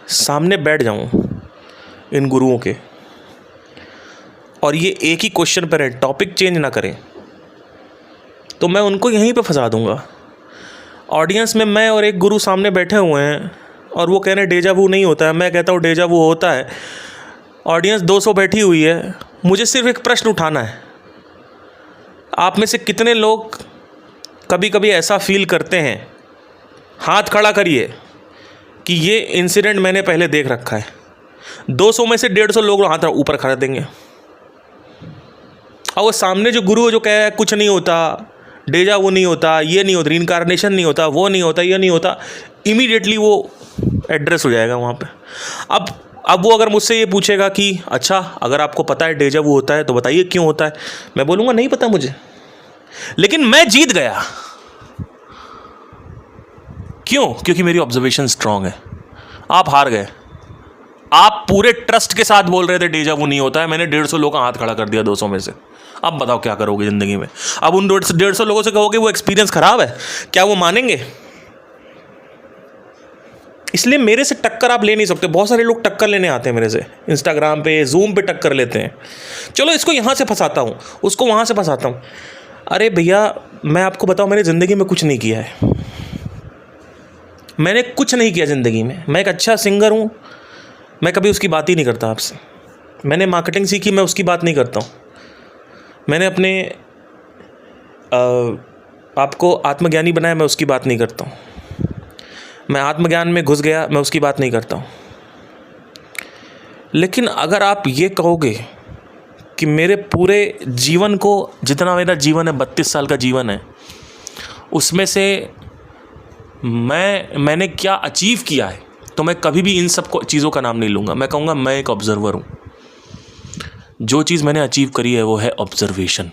सामने बैठ जाऊँ इन गुरुओं के और ये एक ही क्वेश्चन पर है, टॉपिक चेंज ना करें, तो मैं उनको यहीं पे फंसा दूंगा। ऑडियंस में मैं और एक गुरु सामने बैठे हुए हैं और वो कह रहे हैं डेजा वू नहीं होता है, मैं कहता हूँ डेजा वू होता है। ऑडियंस 200 बैठी हुई है, मुझे सिर्फ एक प्रश्न उठाना है, आप में से कितने लोग कभी कभी ऐसा फील करते हैं? हाथ खड़ा करिए कि ये इंसिडेंट मैंने पहले देख रखा है। 200 में से 150 लोग हाथ ऊपर खड़ा देंगे। और वो सामने जो गुरु जो कह रहा है कुछ नहीं होता, डेजा वो नहीं होता, ये नहीं होता, रीइंकार्नेशन नहीं होता, वो नहीं होता, ये नहीं होता, इमीडिएटली वो एड्रेस हो जाएगा वहाँ पे। अब वो अगर मुझसे ये पूछेगा कि अच्छा अगर आपको पता है डेजा वो होता है तो बताइए क्यों होता है, मैं बोलूँगा नहीं पता मुझे, लेकिन मैं जीत गया। क्यों? क्योंकि मेरी ऑब्जर्वेशन स्ट्रांग है। आप हार गए। आप पूरे ट्रस्ट के साथ बोल रहे थे डेजा वू नहीं होता है, मैंने 150 लोगों का हाथ खड़ा कर दिया 200 में से। अब बताओ क्या करोगे ज़िंदगी में? अब उन 150 लोगों से कहोगे वो एक्सपीरियंस ख़राब है, क्या वो मानेंगे? इसलिए मेरे से टक्कर आप ले नहीं सकते। बहुत सारे लोग टक्कर लेने आते हैं मेरे से, इंस्टाग्राम पे, जूम पे टक्कर लेते हैं। चलो इसको यहाँ से फंसाता हूँ, उसको वहाँ से फंसाता हूँ। अरे भैया मैं आपको बताऊँ, मैंने ज़िंदगी में कुछ नहीं किया है। मैंने कुछ नहीं किया ज़िंदगी में। मैं एक अच्छा सिंगर हूँ, मैं कभी उसकी बात ही नहीं करता आपसे। मैंने मार्केटिंग सीखी, मैं उसकी बात नहीं करता हूँ। मैंने अपने आपको आत्मज्ञानी बनाया, मैं उसकी बात नहीं करता हूँ। मैं आत्मज्ञान में घुस गया, मैं उसकी बात नहीं करता हूँ। लेकिन अगर आप ये कहोगे कि मेरे पूरे जीवन को, जितना मेरा जीवन है 32 साल का जीवन है, उसमें से मैंने क्या अचीव किया है, तो मैं कभी भी इन सब चीज़ों का नाम नहीं लूँगा। मैं कहूँगा मैं एक ऑब्जर्वर हूँ। जो चीज़ मैंने अचीव करी है वो है ऑब्जर्वेशन,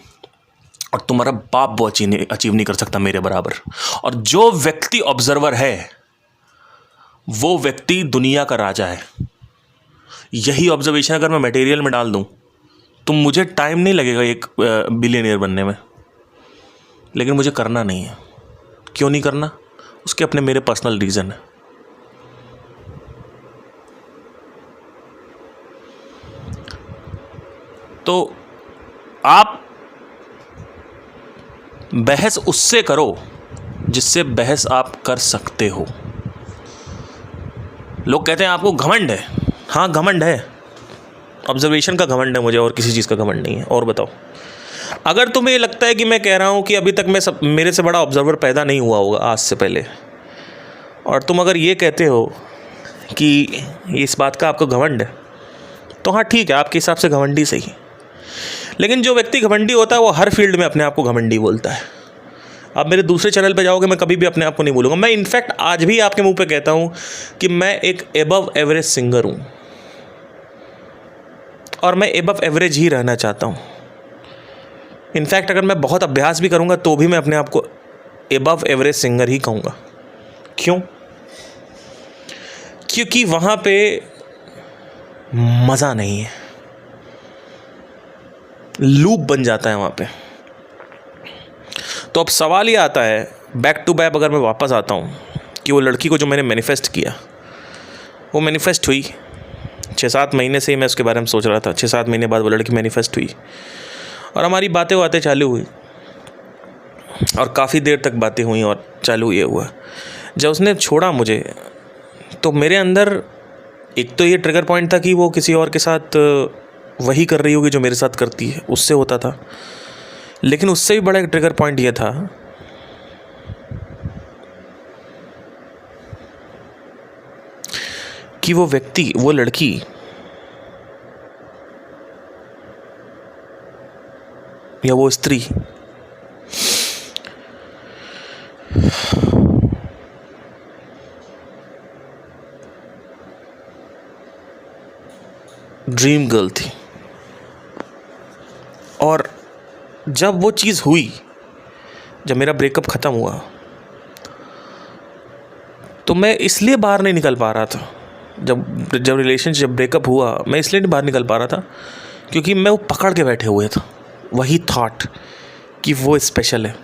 और तुम्हारा बाप वो अचीव नहीं कर सकता मेरे बराबर। और जो व्यक्ति ऑब्जर्वर है वो व्यक्ति दुनिया का राजा है। यही ऑब्जर्वेशन अगर मैं मटेरियल में डाल दूं तो मुझे टाइम नहीं लगेगा एक बिलियनियर बनने में, लेकिन मुझे करना नहीं है। क्यों नहीं करना? उसके अपने मेरे पर्सनल रीज़न है। तो आप बहस उससे करो जिससे बहस आप कर सकते हो। लोग कहते हैं आपको घमंड है। हाँ घमंड है, ऑब्जर्वेशन का घमंड है मुझे, और किसी चीज़ का घमंड नहीं है। और बताओ, अगर तुम्हें ये लगता है कि मैं कह रहा हूँ कि अभी तक मेरे से बड़ा ऑब्जर्वर पैदा नहीं हुआ होगा आज से पहले, और तुम अगर ये कहते हो कि इस बात का आपको घमंड है, तो हाँ ठीक है, आपके हिसाब से घमंडी सही। लेकिन जो व्यक्ति घमंडी होता है वो हर फील्ड में अपने आप को घमंडी बोलता है। आप मेरे दूसरे चैनल पे जाओगे, मैं कभी भी अपने आप को नहीं बोलूँगा। मैं इनफैक्ट आज भी आपके मुंह पे कहता हूँ कि मैं एक एबव एवरेज सिंगर हूँ, और मैं एबव एवरेज ही रहना चाहता हूँ। इनफैक्ट अगर मैं बहुत अभ्यास भी करूँगा तो भी मैं अपने आप को एबव एवरेज सिंगर ही कहूँगा। क्यों? क्योंकि वहाँ पे मज़ा नहीं है, लूप बन जाता है वहाँ पे। तो अब सवाल ये आता है, बैक टू बैक अगर मैं वापस आता हूँ, कि वो लड़की को जो मैंने मैनिफेस्ट किया वो मैनिफेस्ट हुई। 6-7 महीने से ही मैं उसके बारे में सोच रहा था। 6-7 महीने बाद वो लड़की मैनिफेस्ट हुई और हमारी बातें चालू हुई, और काफ़ी देर तक बातें हुई और चालू ये हुआ। जब उसने छोड़ा मुझे तो मेरे अंदर एक तो ये ट्रिगर पॉइंट था कि वो किसी और के साथ वही कर रही होगी जो मेरे साथ करती है, उससे होता था। लेकिन उससे भी बड़ा एक ट्रिगर पॉइंट ये था कि वो व्यक्ति, वो लड़की या वो स्त्री ड्रीम गर्ल थी। और जब वो चीज़ हुई, जब मेरा ब्रेकअप ख़त्म हुआ, तो मैं इसलिए बाहर नहीं निकल पा रहा था। जब रिलेशनशिप ब्रेकअप हुआ, मैं इसलिए नहीं बाहर निकल पा रहा था क्योंकि मैं वो पकड़ के बैठे हुए था, वही थॉट कि वो स्पेशल है,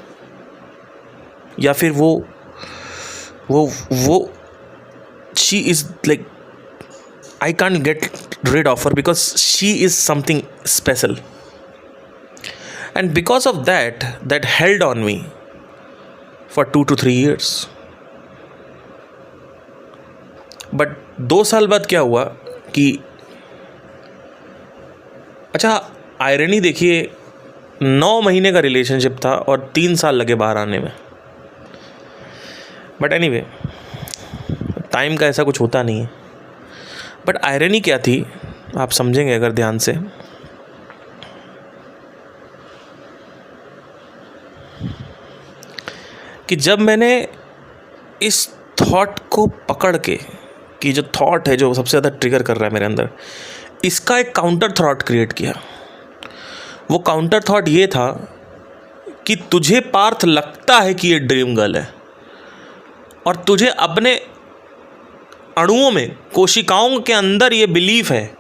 या फिर वो she is like I can't get rid of her because she is something special, and because of that held on me for 2 to 3 years. But 2 साल बाद क्या हुआ कि अच्छा, आयरनी देखिए, 9 महीने का रिलेशनशिप था और 3 साल लगे बाहर आने में। बट एनीवे, टाइम का ऐसा कुछ होता नहीं है। बट आयरनी क्या थी, आप समझेंगे अगर ध्यान से, कि जब मैंने इस थॉट को पकड़ के, कि जो थॉट है जो सबसे ज़्यादा ट्रिगर कर रहा है मेरे अंदर, इसका एक काउंटर थॉट क्रिएट किया। वो काउंटर थॉट ये था कि तुझे पार्थ लगता है कि ये ड्रीम गर्ल है, और तुझे अपने अणुओं में, कोशिकाओं के अंदर ये बिलीफ है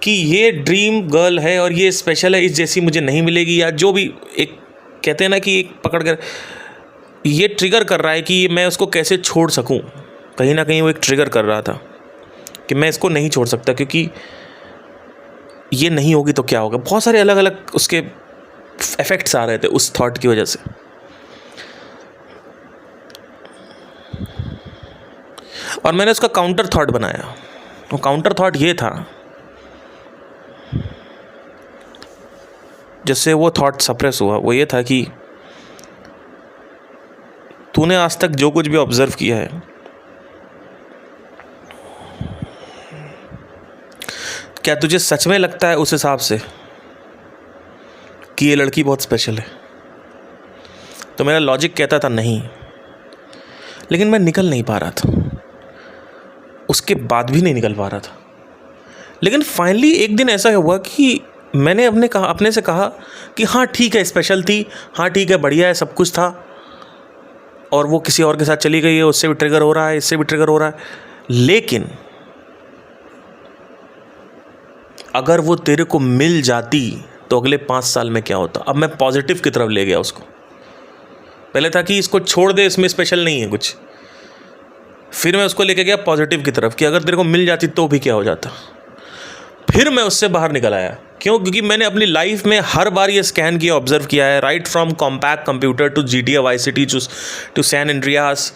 कि ये ड्रीम गर्ल है और ये स्पेशल है, इस जैसी मुझे नहीं मिलेगी, या जो भी एक कहते हैं ना कि एक पकड़ कर ये ट्रिगर कर रहा है कि मैं उसको कैसे छोड़ सकूं। कहीं ना कहीं वो एक ट्रिगर कर रहा था कि मैं इसको नहीं छोड़ सकता, क्योंकि ये नहीं होगी तो क्या होगा। बहुत सारे अलग अलग उसके इफ़ेक्ट्स आ रहे थे उस थॉट की वजह से। और मैंने उसका काउंटर थॉट बनाया। वो काउंटर थॉट ये था, जिससे वो थॉट सप्रेस हुआ, वो ये था कि तूने आज तक जो कुछ भी ऑब्जर्व किया है, क्या तुझे सच में लगता है उस हिसाब से कि ये लड़की बहुत स्पेशल है? तो मेरा लॉजिक कहता था नहीं, लेकिन मैं निकल नहीं पा रहा था, उसके बाद भी नहीं निकल पा रहा था। लेकिन फाइनली एक दिन ऐसा हुआ कि मैंने अपने से कहा कि हाँ ठीक है, स्पेशल थी, हाँ ठीक है, बढ़िया है, सब कुछ था, और वो किसी और के साथ चली गई है, उससे भी ट्रिगर हो रहा है, इससे भी ट्रिगर हो रहा है, लेकिन अगर वो तेरे को मिल जाती तो अगले 5 साल में क्या होता। अब मैं पॉजिटिव की तरफ ले गया उसको। पहले था कि इसको छोड़ दे, इसमें स्पेशल नहीं है कुछ, फिर मैं उसको लेके गया पॉजिटिव की तरफ कि अगर तेरे को मिल जाती तो भी क्या हो जाता। फिर मैं उससे बाहर निकल आया। क्यों? क्योंकि मैंने अपनी लाइफ में हर बार ये स्कैन किया, ऑब्जर्व किया है, right from compact computer to GTA Vice City to San Andreas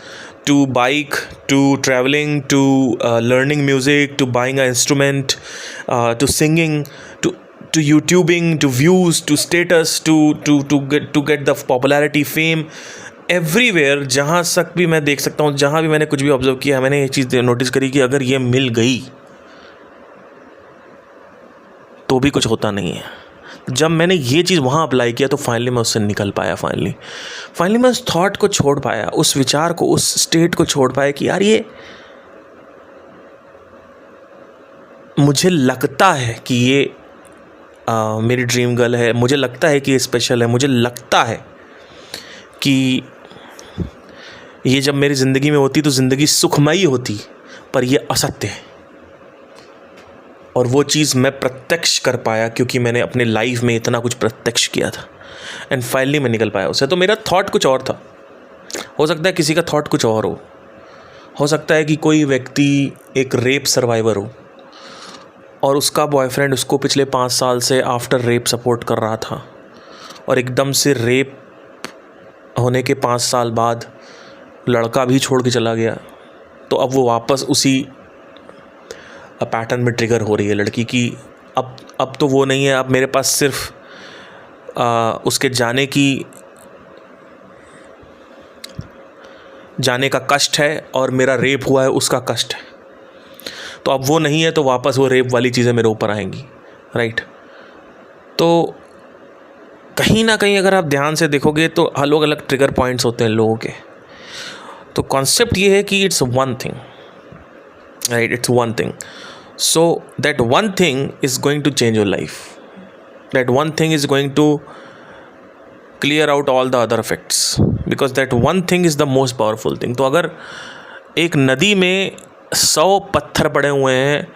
to bike to travelling to learning music to buying a instrument to singing to YouTubing, to views, to status, to get the popularity, fame, everywhere। जहाँ तक भी मैं देख सकता हूँ, जहाँ भी मैंने कुछ भी ऑब्जर्व किया, मैंने ये चीज़ नोटिस करी कि अगर ये मिल गई तो भी कुछ होता नहीं है। जब मैंने ये चीज़ वहाँ अप्लाई किया तो फाइनली मैं उससे निकल पाया। फाइनली मैं उस थॉट को छोड़ पाया, उस विचार को, उस स्टेट को छोड़ पाया कि यार ये मुझे लगता है कि ये मेरी ड्रीम गर्ल है, मुझे लगता है कि ये स्पेशल है, मुझे लगता है कि ये जब मेरी ज़िंदगी में होती तो ज़िंदगी सुखमयी होती, पर ये असत्य है। और वो चीज़ मैं प्रत्यक्ष कर पाया क्योंकि मैंने अपने लाइफ में इतना कुछ प्रत्यक्ष किया था, एंड फाइनली मैं निकल पाया उससे। तो मेरा थॉट कुछ और था, हो सकता है किसी का थॉट कुछ और हो सकता है कि कोई व्यक्ति एक रेप सर्वाइवर हो और उसका बॉयफ्रेंड उसको पिछले 5 साल से आफ्टर रेप सपोर्ट कर रहा था, और एकदम से रेप होने के 5 साल बाद लड़का भी छोड़ के चला गया, तो अब वो वापस उसी पैटर्न में ट्रिगर हो रही है लड़की की। अब तो वो नहीं है, अब मेरे पास सिर्फ उसके जाने का कष्ट है और मेरा रेप हुआ है उसका कष्ट है। तो अब वो नहीं है तो वापस वो रेप वाली चीज़ें मेरे ऊपर आएंगी, राइट। तो कहीं ना कहीं अगर आप ध्यान से देखोगे तो अलग अलग ट्रिगर पॉइंट्स होते हैं लोगों के। तो कॉन्सेप्ट ये है कि it's one thing, right, it's one thing, so that one thing is going to change your life. that one thing is going to clear out all the other effects, because that one thing is the most powerful thing. तो अगर एक नदी में 100 पत्थर पड़े हुए हैं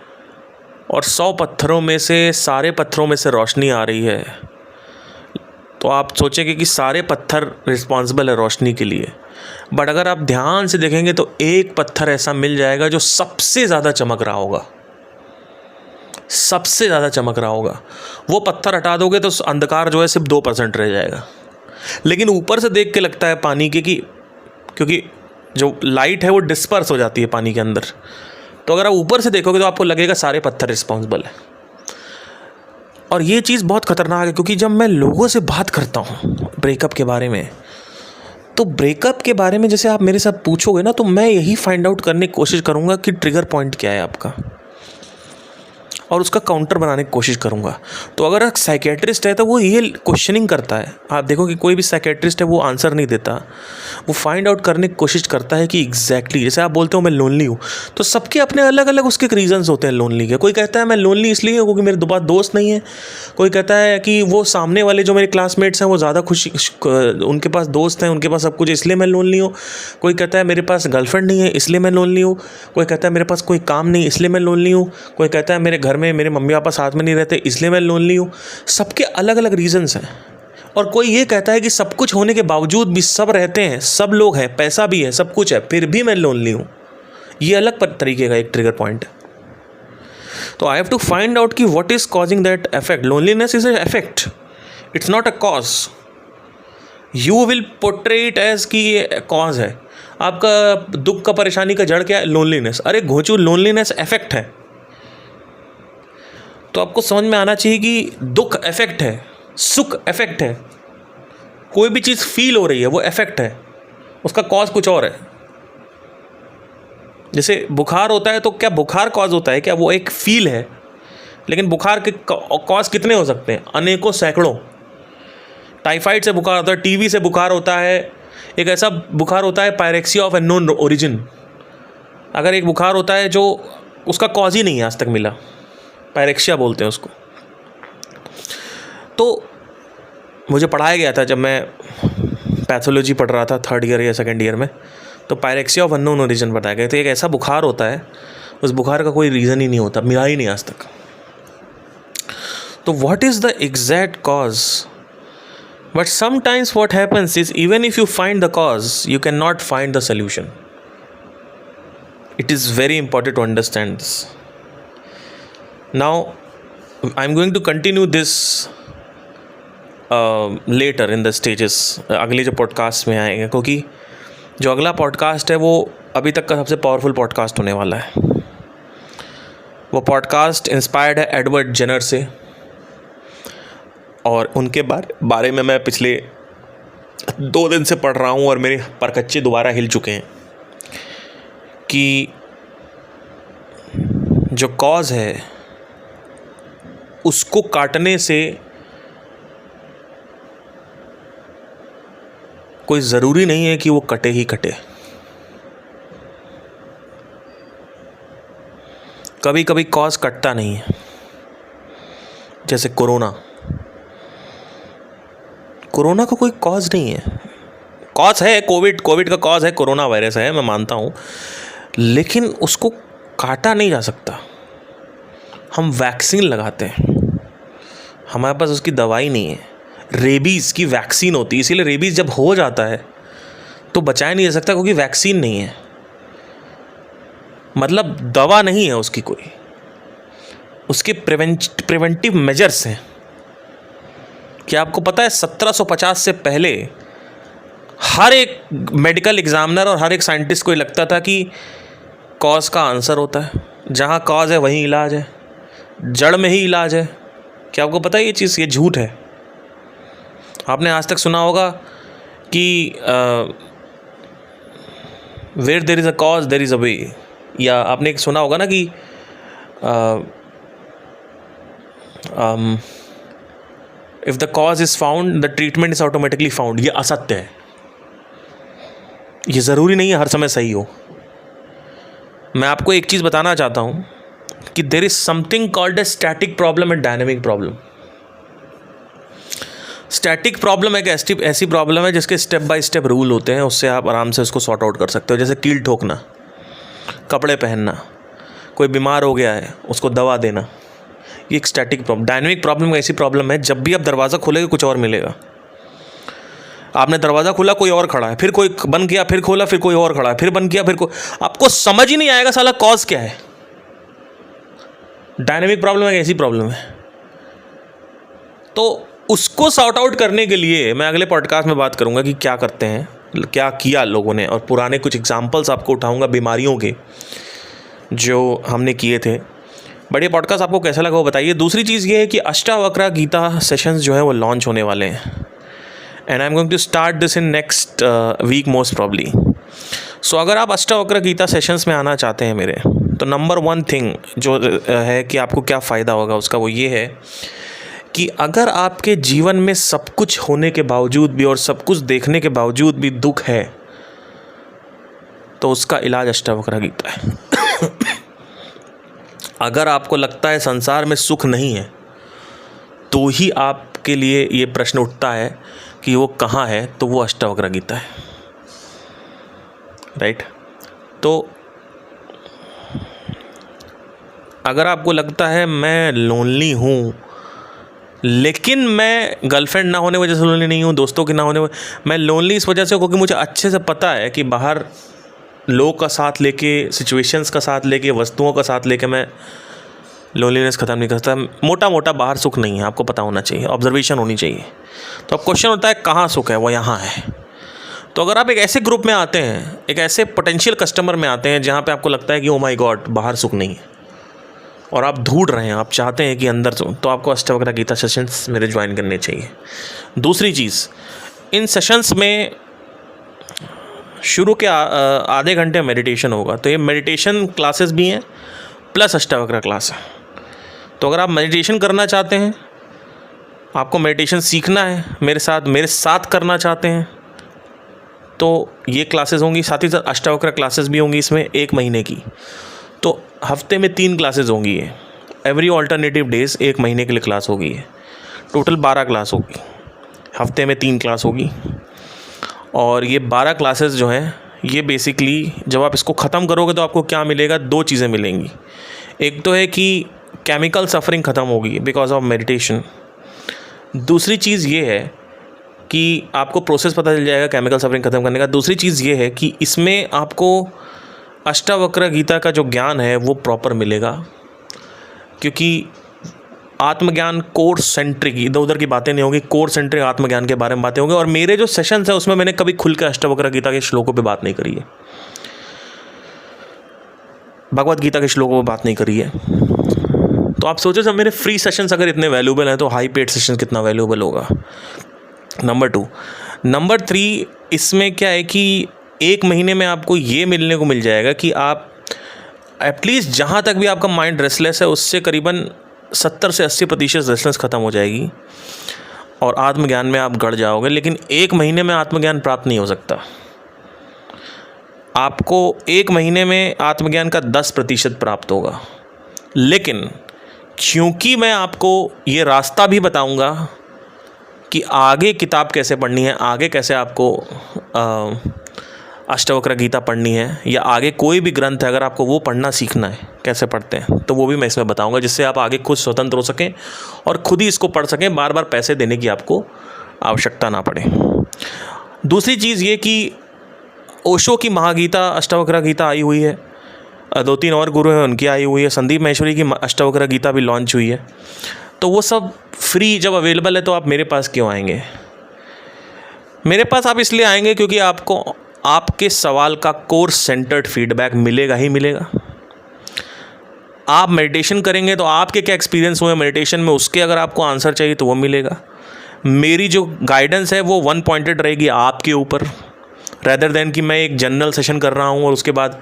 और 100 पत्थरों में से सारे पत्थरों में से रोशनी आ रही है, तो आप सोचेंगे कि सारे पत्थर रिस्पॉन्सिबल है रोशनी के लिए, बट अगर आप ध्यान से देखेंगे तो एक पत्थर ऐसा मिल जाएगा जो सबसे ज़्यादा चमक रहा होगा, सबसे ज़्यादा चमक रहा होगा। वो पत्थर हटा दोगे तो अंधकार जो है सिर्फ 2% रह जाएगा। लेकिन ऊपर से देख के लगता है पानी के कि क्योंकि जो लाइट है वो डिस्पर्स हो जाती है पानी के अंदर, तो अगर आप ऊपर से देखोगे तो आपको लगेगा सारे पत्थर रिस्पॉन्सिबल है। और ये चीज़ बहुत ख़तरनाक है, क्योंकि जब मैं लोगों से बात करता हूँ ब्रेकअप के बारे में, तो ब्रेकअप के बारे में जैसे आप मेरे साथ पूछोगे ना, तो मैं यही फाइंड आउट करने की कोशिश करूँगा कि ट्रिगर पॉइंट क्या है आपका, और उसका काउंटर बनाने की कोशिश करूँगा। तो अगर एक साइकेट्रिस्ट है तो वो ये क्वेश्चनिंग करता है। आप देखो कि कोई भी साइकेट्रिस्ट है वो आंसर नहीं देता, वो फाइंड आउट करने की कोशिश करता है कि एग्जैक्टली जैसे आप बोलते हो मैं लोनली हूँ, तो सबके अपने अलग अलग उसके रीजंस होते हैं लोनली के। कोई कहता है मैं लोनली इसलिए क्योंकि मेरे पास दोस्त नहीं है, कोई कहता है कि वो सामने वाले जो मेरे क्लासमेट्स हैं वो ज़्यादा खुशी, उनके पास दोस्त हैं, उनके पास सब कुछ, इसलिए मैं लोनली हूँ। कोई कहता है मेरे पास गर्लफ्रेंड नहीं है इसलिए मैं लोनली हूँ। कोई कहता है मेरे पास कोई काम नहीं इसलिए मैं लोनली हूँ। कोई कहता है मेरे घर में मेरे मम्मी पापा साथ में नहीं रहते इसलिए मैं लोनली हूँ। सबके अलग अलग रीजंस हैं। और कोई ये कहता है कि सब कुछ होने के बावजूद भी सब रहते हैं, सब लोग हैं, पैसा भी है, सब कुछ है, फिर भी मैं लोनली हूँ। ये अलग तरीके का एक ट्रिगर पॉइंट है। तो I have to find out कि what is causing that effect. Loneliness is a effect, it's not a cause. You will portray it as कि ये कॉज है। आपका दुख का परेशानी का जड़ क्या है? लोनलीनेस। अरे घोंचू, लोनलीनेस इफेक्ट है। तो आपको समझ में आना चाहिए कि दुख इफेक्ट है, सुख इफेक्ट है, कोई भी चीज़ फील हो रही है वो इफेक्ट है, उसका कॉज कुछ और है। जैसे बुखार होता है तो क्या बुखार कॉज होता है क्या? वो एक फील है, लेकिन बुखार के कॉज कितने हो सकते हैं? अनेकों, सैकड़ों। टाइफाइड से बुखार होता है, टीबी से बुखार होता है, एक ऐसा बुखार होता है पायरेक्सिया ऑफ अननोन ओरिजिन। अगर एक बुखार होता है जो उसका कॉज ही नहीं है आज तक मिला, पायरेक्सिया बोलते हैं उसको। तो मुझे पढ़ाया गया था जब मैं पैथोलॉजी पढ़ रहा था 3rd ईयर या 2nd ईयर में, तो पायरेक्सिया ऑफ अननोन ओरिजिन बताया गया। तो एक ऐसा बुखार होता है, उस बुखार का कोई रीज़न ही नहीं होता, मिला ही नहीं आज तक। तो what is the exact cause? But sometimes what happens is even if you find the cause you can not find the solution. It is very important to understand this. Now, I'm going to continue this later in the stages. अगले जो podcast में आएंगे, क्योंकि जो अगला podcast है वो अभी तक का सबसे पावरफुल पॉडकास्ट होने वाला है। वो पॉडकास्ट इंस्पायर्ड है एडवर्ड जेनर से, और उनके बारे में मैं पिछले 2 दिन से पढ़ रहा हूँ और मेरे परकच्चे दोबारा हिल चुके हैं कि जो कॉज है उसको काटने से कोई ज़रूरी नहीं है कि वो कटे ही कटे। कभी कभी कॉज कटता नहीं है, जैसे कोरोना का कोई कॉज नहीं है। कॉज है कोविड का कॉज है कोरोना वायरस है, मैं मानता हूँ, लेकिन उसको काटा नहीं जा सकता। हम वैक्सीन लगाते हैं, हमारे पास उसकी दवाई नहीं है। रेबीज़ की वैक्सीन होती है, इसीलिए रेबीज़ जब हो जाता है तो बचाया नहीं जा सकता, क्योंकि वैक्सीन नहीं है, मतलब दवा नहीं है उसकी कोई। उसके प्रिवेंटिव मेजर्स हैं। क्या आपको पता है 1750 से पहले हर एक मेडिकल एग्जामिनर और हर एक साइंटिस्ट को लगता था कि कॉज का आंसर होता है, जहाँ कॉज है वहीं इलाज है, जड़ में ही इलाज है। क्या आपको पता है ये चीज़? ये झूठ है। आपने आज तक सुना होगा कि where there is a cause there is a way, या आपने एक सुना होगा ना कि if the cause is found the treatment is automatically found. ये असत्य है। ये ज़रूरी नहीं है हर समय सही हो। मैं आपको एक चीज़ बताना चाहता हूँ कि there is something called a static problem and dynamic problem. Static problem एक ऐसी प्रॉब्लम है जिसके स्टेप बाय स्टेप रूल होते हैं, उससे आप आराम से उसको सॉर्ट आउट कर सकते हो। जैसे कील ठोकना, कपड़े पहनना, कोई बीमार हो गया है उसको दवा देना, ये एक स्टैटिक प्रॉब्लम। डायनेमिक प्रॉब्लम ऐसी प्रॉब्लम है जब भी आप दरवाज़ा खोलेंगे कुछ और मिलेगा। आपने दरवाज़ा खोला, कोई और खड़ा है, फिर कोई बंद किया, फिर खोला, फिर कोई और खड़ा है, फिर बंद किया, फिर आपको समझ ही नहीं आएगा साला कॉज क्या है। डायनेमिक प्रॉब्लम एक ऐसी प्रॉब्लम है। तो उसको सॉर्ट आउट करने के लिए मैं अगले पॉडकास्ट में बात करूंगा कि क्या करते हैं, क्या किया लोगों ने, और पुराने कुछ एग्जाम्पल्स आपको उठाऊंगा बीमारियों के जो हमने किए थे। बट ये पॉडकास्ट आपको कैसा लगा वो बताइए। दूसरी चीज़ ये है कि अष्टावक्र गीता सेशंस जो है वो लॉन्च होने वाले हैं, and I am going to start this in next week most probably. So अगर आप अष्टावक्र गीता सेशंस में आना चाहते हैं मेरे, तो नंबर 1 थिंग जो है कि आपको क्या फ़ायदा होगा उसका, वो ये है कि अगर आपके जीवन में सब कुछ होने के बावजूद भी और सब कुछ देखने के बावजूद भी दुख है, तो उसका इलाज अष्टावक्र गीता है। अगर आपको लगता है संसार में सुख नहीं है, तो ही आपके लिए ये प्रश्न उठता है कि वो कहाँ है, तो वो अष्टावक्र गीता है, राइट। तो अगर आपको लगता है मैं लोनली हूँ, लेकिन मैं गर्लफ्रेंड ना होने वजह से लोनली नहीं हूँ, दोस्तों की ना होने मैं लोनली इस वजह से क्योंकि मुझे अच्छे से पता है कि बाहर लोग का साथ लेके, सिचुएशंस का साथ लेके, वस्तुओं का साथ लेके मैं लोनलीनेस ख़त्म नहीं कर सकता। मोटा मोटा बाहर सुख नहीं है, आपको पता होना चाहिए, ऑब्जर्वेशन होनी चाहिए। तो अब क्वेश्चन होता है कहाँ सुख है, वो यहाँ है। तो अगर आप एक ऐसे ग्रुप में आते हैं, एक ऐसे पोटेंशियल कस्टमर में आते हैं जहाँ पे आपको लगता है कि ओ माय गॉड बाहर सुख नहीं है, और आप ढूंढ रहे हैं, आप चाहते हैं कि अंदर सुख, तो आपको अष्टावक्र गीता सेशंस मेरे ज्वाइन करने चाहिए। दूसरी चीज़, इन सेशंस में शुरू के आधे घंटे मेडिटेशन होगा। तो ये मेडिटेशन क्लासेस भी हैं प्लस अष्टावक्र क्लास है। तो अगर आप मेडिटेशन करना चाहते हैं, आपको मेडिटेशन सीखना है, मेरे साथ करना चाहते हैं, तो ये क्लासेस होंगी। साथ ही साथ अष्टावक्र क्लासेस भी होंगी इसमें 1 महीने की। तो हफ्ते में 3 क्लासेस होंगी ये, एवरी ऑल्टरनेटिव डेज 1 महीने के लिए क्लास होगी ये। टोटल 12 क्लास होगी, हफ्ते में 3 क्लास होगी। और ये 12 क्लासेस जो हैं ये बेसिकली जब आप इसको ख़त्म करोगे तो आपको क्या मिलेगा, 2 चीज़ें मिलेंगी। एक तो है कि केमिकल सफरिंग ख़त्म होगी बिकॉज ऑफ मेडिटेशन। दूसरी चीज़ ये है कि आपको प्रोसेस पता चल जाएगा केमिकल सफरिंग ख़त्म करने का। दूसरी चीज़ ये है कि इसमें आपको अष्टावक्र गीता का जो ज्ञान है वो प्रॉपर मिलेगा, क्योंकि आत्मज्ञान कोर्स सेंट्रिक, इधर उधर की बातें नहीं होगी, कोर्स सेंट्रिक आत्मज्ञान के बारे में बातें होंगी। और मेरे जो सेशंस है उसमें मैंने कभी खुल के अष्टावक्र गीता के श्लोकों पे बात नहीं करी है, भगवत गीता के श्लोकों पे बात नहीं करी है। तो आप सोचो, जब मेरे फ्री सेशंस अगर इतने वैल्यूबल हैं तो हाई पेड सेशंस कितना वैल्यूबल होगा। नंबर 2। नंबर 3, इसमें क्या है कि 1 महीने में आपको ये मिलने को मिल जाएगा कि आप एटलीस्ट जहाँ तक भी आपका माइंड रेस्टलेस है उससे करीबन 70 से 80% रेस्टलेस ख़त्म हो जाएगी और आत्मज्ञान में आप गड़ जाओगे। लेकिन 1 महीने में आत्मज्ञान प्राप्त नहीं हो सकता। आपको 1 महीने में आत्मज्ञान का 10% प्राप्त होगा। लेकिन क्योंकि मैं आपको ये रास्ता भी बताऊंगा कि आगे किताब कैसे पढ़नी है, आगे कैसे आपको अष्टावक्र गीता पढ़नी है, या आगे कोई भी ग्रंथ है अगर आपको वो पढ़ना सीखना है कैसे पढ़ते हैं, तो वो भी मैं इसमें बताऊंगा, जिससे आप आगे खुद स्वतंत्र हो सकें और खुद ही इसको पढ़ सकें, बार बार पैसे देने की आपको आवश्यकता ना पड़े। दूसरी चीज़ ये कि ओशो की महागीता अष्टावक्र गीता आई हुई है, 2-3 और गुरु हैं उनकी आई हुई है, संदीप माहेश्वरी की अष्टावक्र गीता भी लॉन्च हुई है। तो वो सब फ्री जब अवेलेबल है तो आप मेरे पास क्यों आएंगे? मेरे पास आप इसलिए आएंगे क्योंकि आपको आपके सवाल का कोर्स सेंटर्ड फीडबैक मिलेगा ही मिलेगा। आप मेडिटेशन करेंगे तो आपके क्या एक्सपीरियंस हुए मेडिटेशन में, उसके अगर आपको आंसर चाहिए तो वो मिलेगा। मेरी जो गाइडेंस है वो 1 पॉइंटेड रहेगी आपके ऊपर, रेदर देन कि मैं एक जनरल सेशन कर रहा हूँ और उसके बाद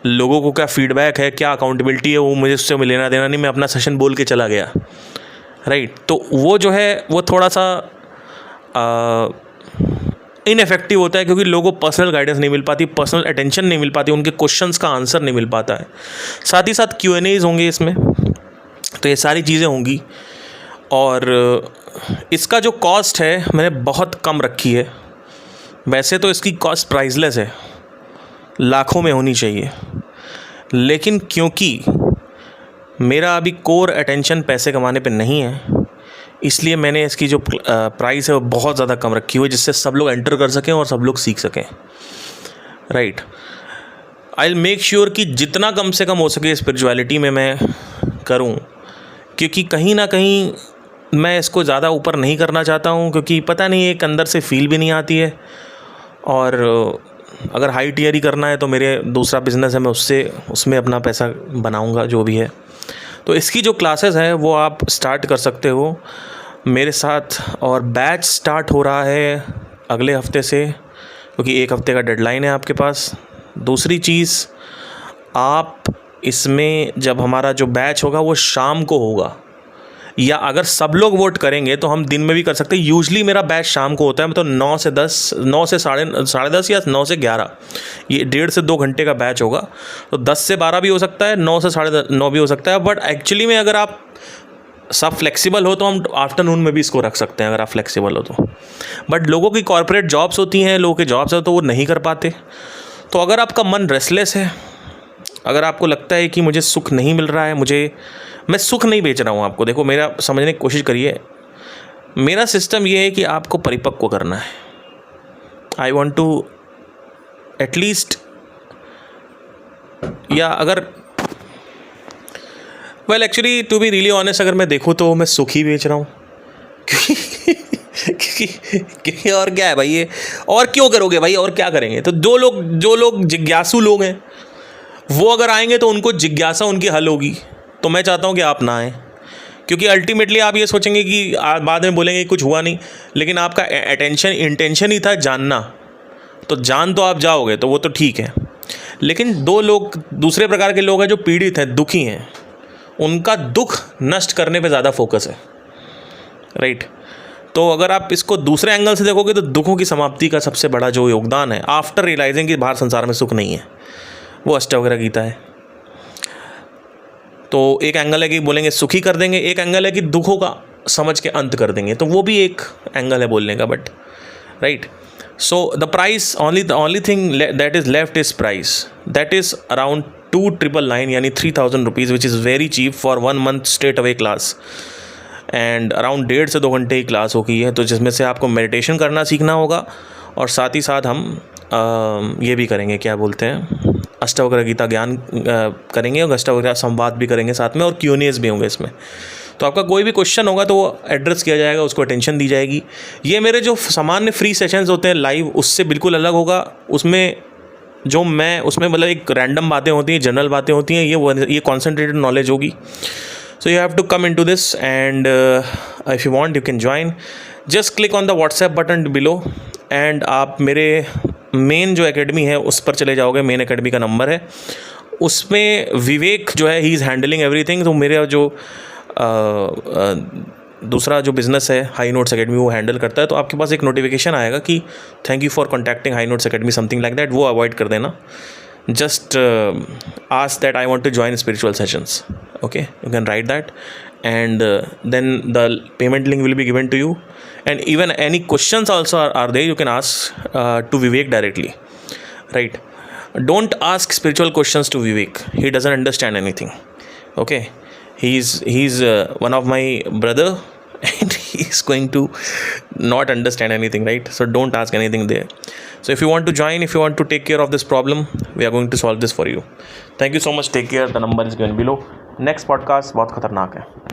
लोगों को क्या फीडबैक है, क्या अकाउंटेबिलिटी है, वो मुझे उससे लेना देना नहीं, मैं अपना सेशन बोल के चला गया, राइट। तो वो जो है वो थोड़ा सा इनफेक्टिव होता है, क्योंकि लोगों को पर्सनल गाइडेंस नहीं मिल पाती, पर्सनल अटेंशन नहीं मिल पाती, उनके क्वेश्चंस का आंसर नहीं मिल पाता है। साथ ही साथ Q&As होंगे इसमें, तो ये सारी चीज़ें होंगी। और इसका जो कॉस्ट है मैंने बहुत कम रखी है। वैसे तो इसकी कॉस्ट प्राइसलेस है, लाखों में होनी चाहिए, लेकिन क्योंकि मेरा अभी कोर अटेंशन पैसे कमाने पे नहीं है, इसलिए मैंने इसकी जो प्राइस है वो बहुत ज़्यादा कम रखी हुई है, जिससे सब लोग एंटर कर सकें और सब लोग सीख सकें। Right, I will make sure कि जितना कम से कम हो सके स्पिरिचुअलिटी में मैं करूं, क्योंकि कहीं ना कहीं मैं इसको ज़्यादा ऊपर नहीं करना चाहता हूं, क्योंकि पता नहीं एक अंदर से फील भी नहीं आती है। और अगर हाई टियर ही करना है तो मेरे दूसरा बिज़नेस है, मैं उसमें अपना पैसा बनाऊंगा जो भी है। तो इसकी जो क्लासेस है वो आप स्टार्ट कर सकते हो मेरे साथ, और बैच स्टार्ट हो रहा है अगले हफ्ते से, क्योंकि एक हफ्ते का डेडलाइन है आपके पास। दूसरी चीज़, आप इसमें जब हमारा जो बैच होगा वो शाम को होगा, या अगर सब लोग वोट करेंगे तो हम दिन में भी कर सकते हैं। यूजली मेरा बैच शाम को होता है, मतलब 9 से 10, 9 से साढ़े 10 या 9 से 11, ये 1.5 से 2 घंटे का बैच होगा। तो 10 से 12 भी हो सकता है, 9 से 9:30 भी हो सकता है। बट एक्चुअली में अगर आप सब फ्लेक्सिबल हो तो हम आफ्टरनून में भी इसको रख सकते हैं, अगर आप फ्लेक्सिबल हो तो। बट लोगों की कॉर्पोरेट जॉब्स होती हैं, लोगों के जॉब्स है तो वो नहीं कर पाते। तो अगर आपका मन रेस्टलेस है, अगर आपको लगता है कि मुझे सुख नहीं मिल रहा है, मैं सुख नहीं बेच रहा हूँ आपको, देखो मेरा समझने की कोशिश करिए। मेरा सिस्टम ये है कि आपको परिपक्व करना है। आई वॉन्ट टू एटलीस्ट, या अगर actually to be really honest, अगर मैं देखूँ तो मैं सुख ही बेच रहा हूँ। क्योंकि और क्या है भाई, ये और क्यों करोगे भाई, और क्या करेंगे। तो जो लोग जिज्ञासु लोग हैं वो अगर आएंगे तो उनको जिज्ञासा उनकी हल होगी। तो मैं चाहता हूँ कि आप ना आएँ, क्योंकि अल्टीमेटली आप ये सोचेंगे कि बाद में बोलेंगे कुछ हुआ नहीं, लेकिन आपका इंटेंशन ही था जानना, तो जान तो आप जाओगे तो वो तो ठीक है। लेकिन दूसरे प्रकार के लोग हैं जो पीड़ित हैं, दुखी हैं, उनका दुख नष्ट करने पे ज़्यादा फोकस है। राइट, तो अगर आप इसको दूसरे एंगल से देखोगे तो दुखों की समाप्ति का सबसे बड़ा जो योगदान है आफ्टर रियलाइजिंग कि बाहर संसार में सुख नहीं है, वो अष्टावक्र गीता है। तो एक एंगल है कि बोलेंगे सुखी कर देंगे, एक एंगल है कि दुखों का समझ के अंत कर देंगे, तो वो भी एक एंगल है बोलने का। But right, so the price, only thing that is left is price, that is around 2,999 यानी 3,000 rupees, which is very cheap for 1 month straight away class. And around 1.5 से 2 घंटे की क्लास होगी है, तो जिसमें से आपको मेडिटेशन करना सीखना होगा, और साथ ही साथ हम ये भी करेंगे, क्या बोलते हैं, अष्टावक्र गीता ज्ञान करेंगे, और अष्टावक्र संवाद भी करेंगे साथ में, और Q&As भी होंगे इसमें। तो आपका कोई भी क्वेश्चन होगा तो वो एड्रेस किया जाएगा, उसको अटेंशन दी जाएगी। ये मेरे जो सामान्य फ्री सेशंस होते हैं लाइव, उससे बिल्कुल अलग होगा। उसमें मतलब एक रैंडम बातें होती हैं, जनरल बातें होती हैं, ये कॉन्सेंट्रेटेड नॉलेज होगी। So you have to come into this, and if you want you can join. Just click on the WhatsApp button below, and आप मेरे मेन जो एकेडमी है उस पर चले जाओगे। मेन एकेडमी का नंबर है, उसमें विवेक जो है, ही इज़ हैंडलिंग एवरीथिंग। तो मेरा जो दूसरा जो बिज़नेस है हाई नोट्स एकेडमी, वो हैंडल करता है। तो आपके पास एक नोटिफिकेशन आएगा कि thank you for contacting high notes academy, something like that, वो अवॉइड कर देना। Just ask that I want to join spiritual sessions. Okay, you can write that, and then the payment link will be given to you, and even any questions also are there, you can ask to Vivek directly. Right, don't ask spiritual questions to Vivek, he doesn't understand anything. Okay, he's one of my brother and he's going to not understand anything, right? So don't ask anything there. So if you want to join, if you want to take care of this problem, we are going to solve this for you. Thank you so much, take care, the number is given below. Next podcast बहुत खतरनाक है।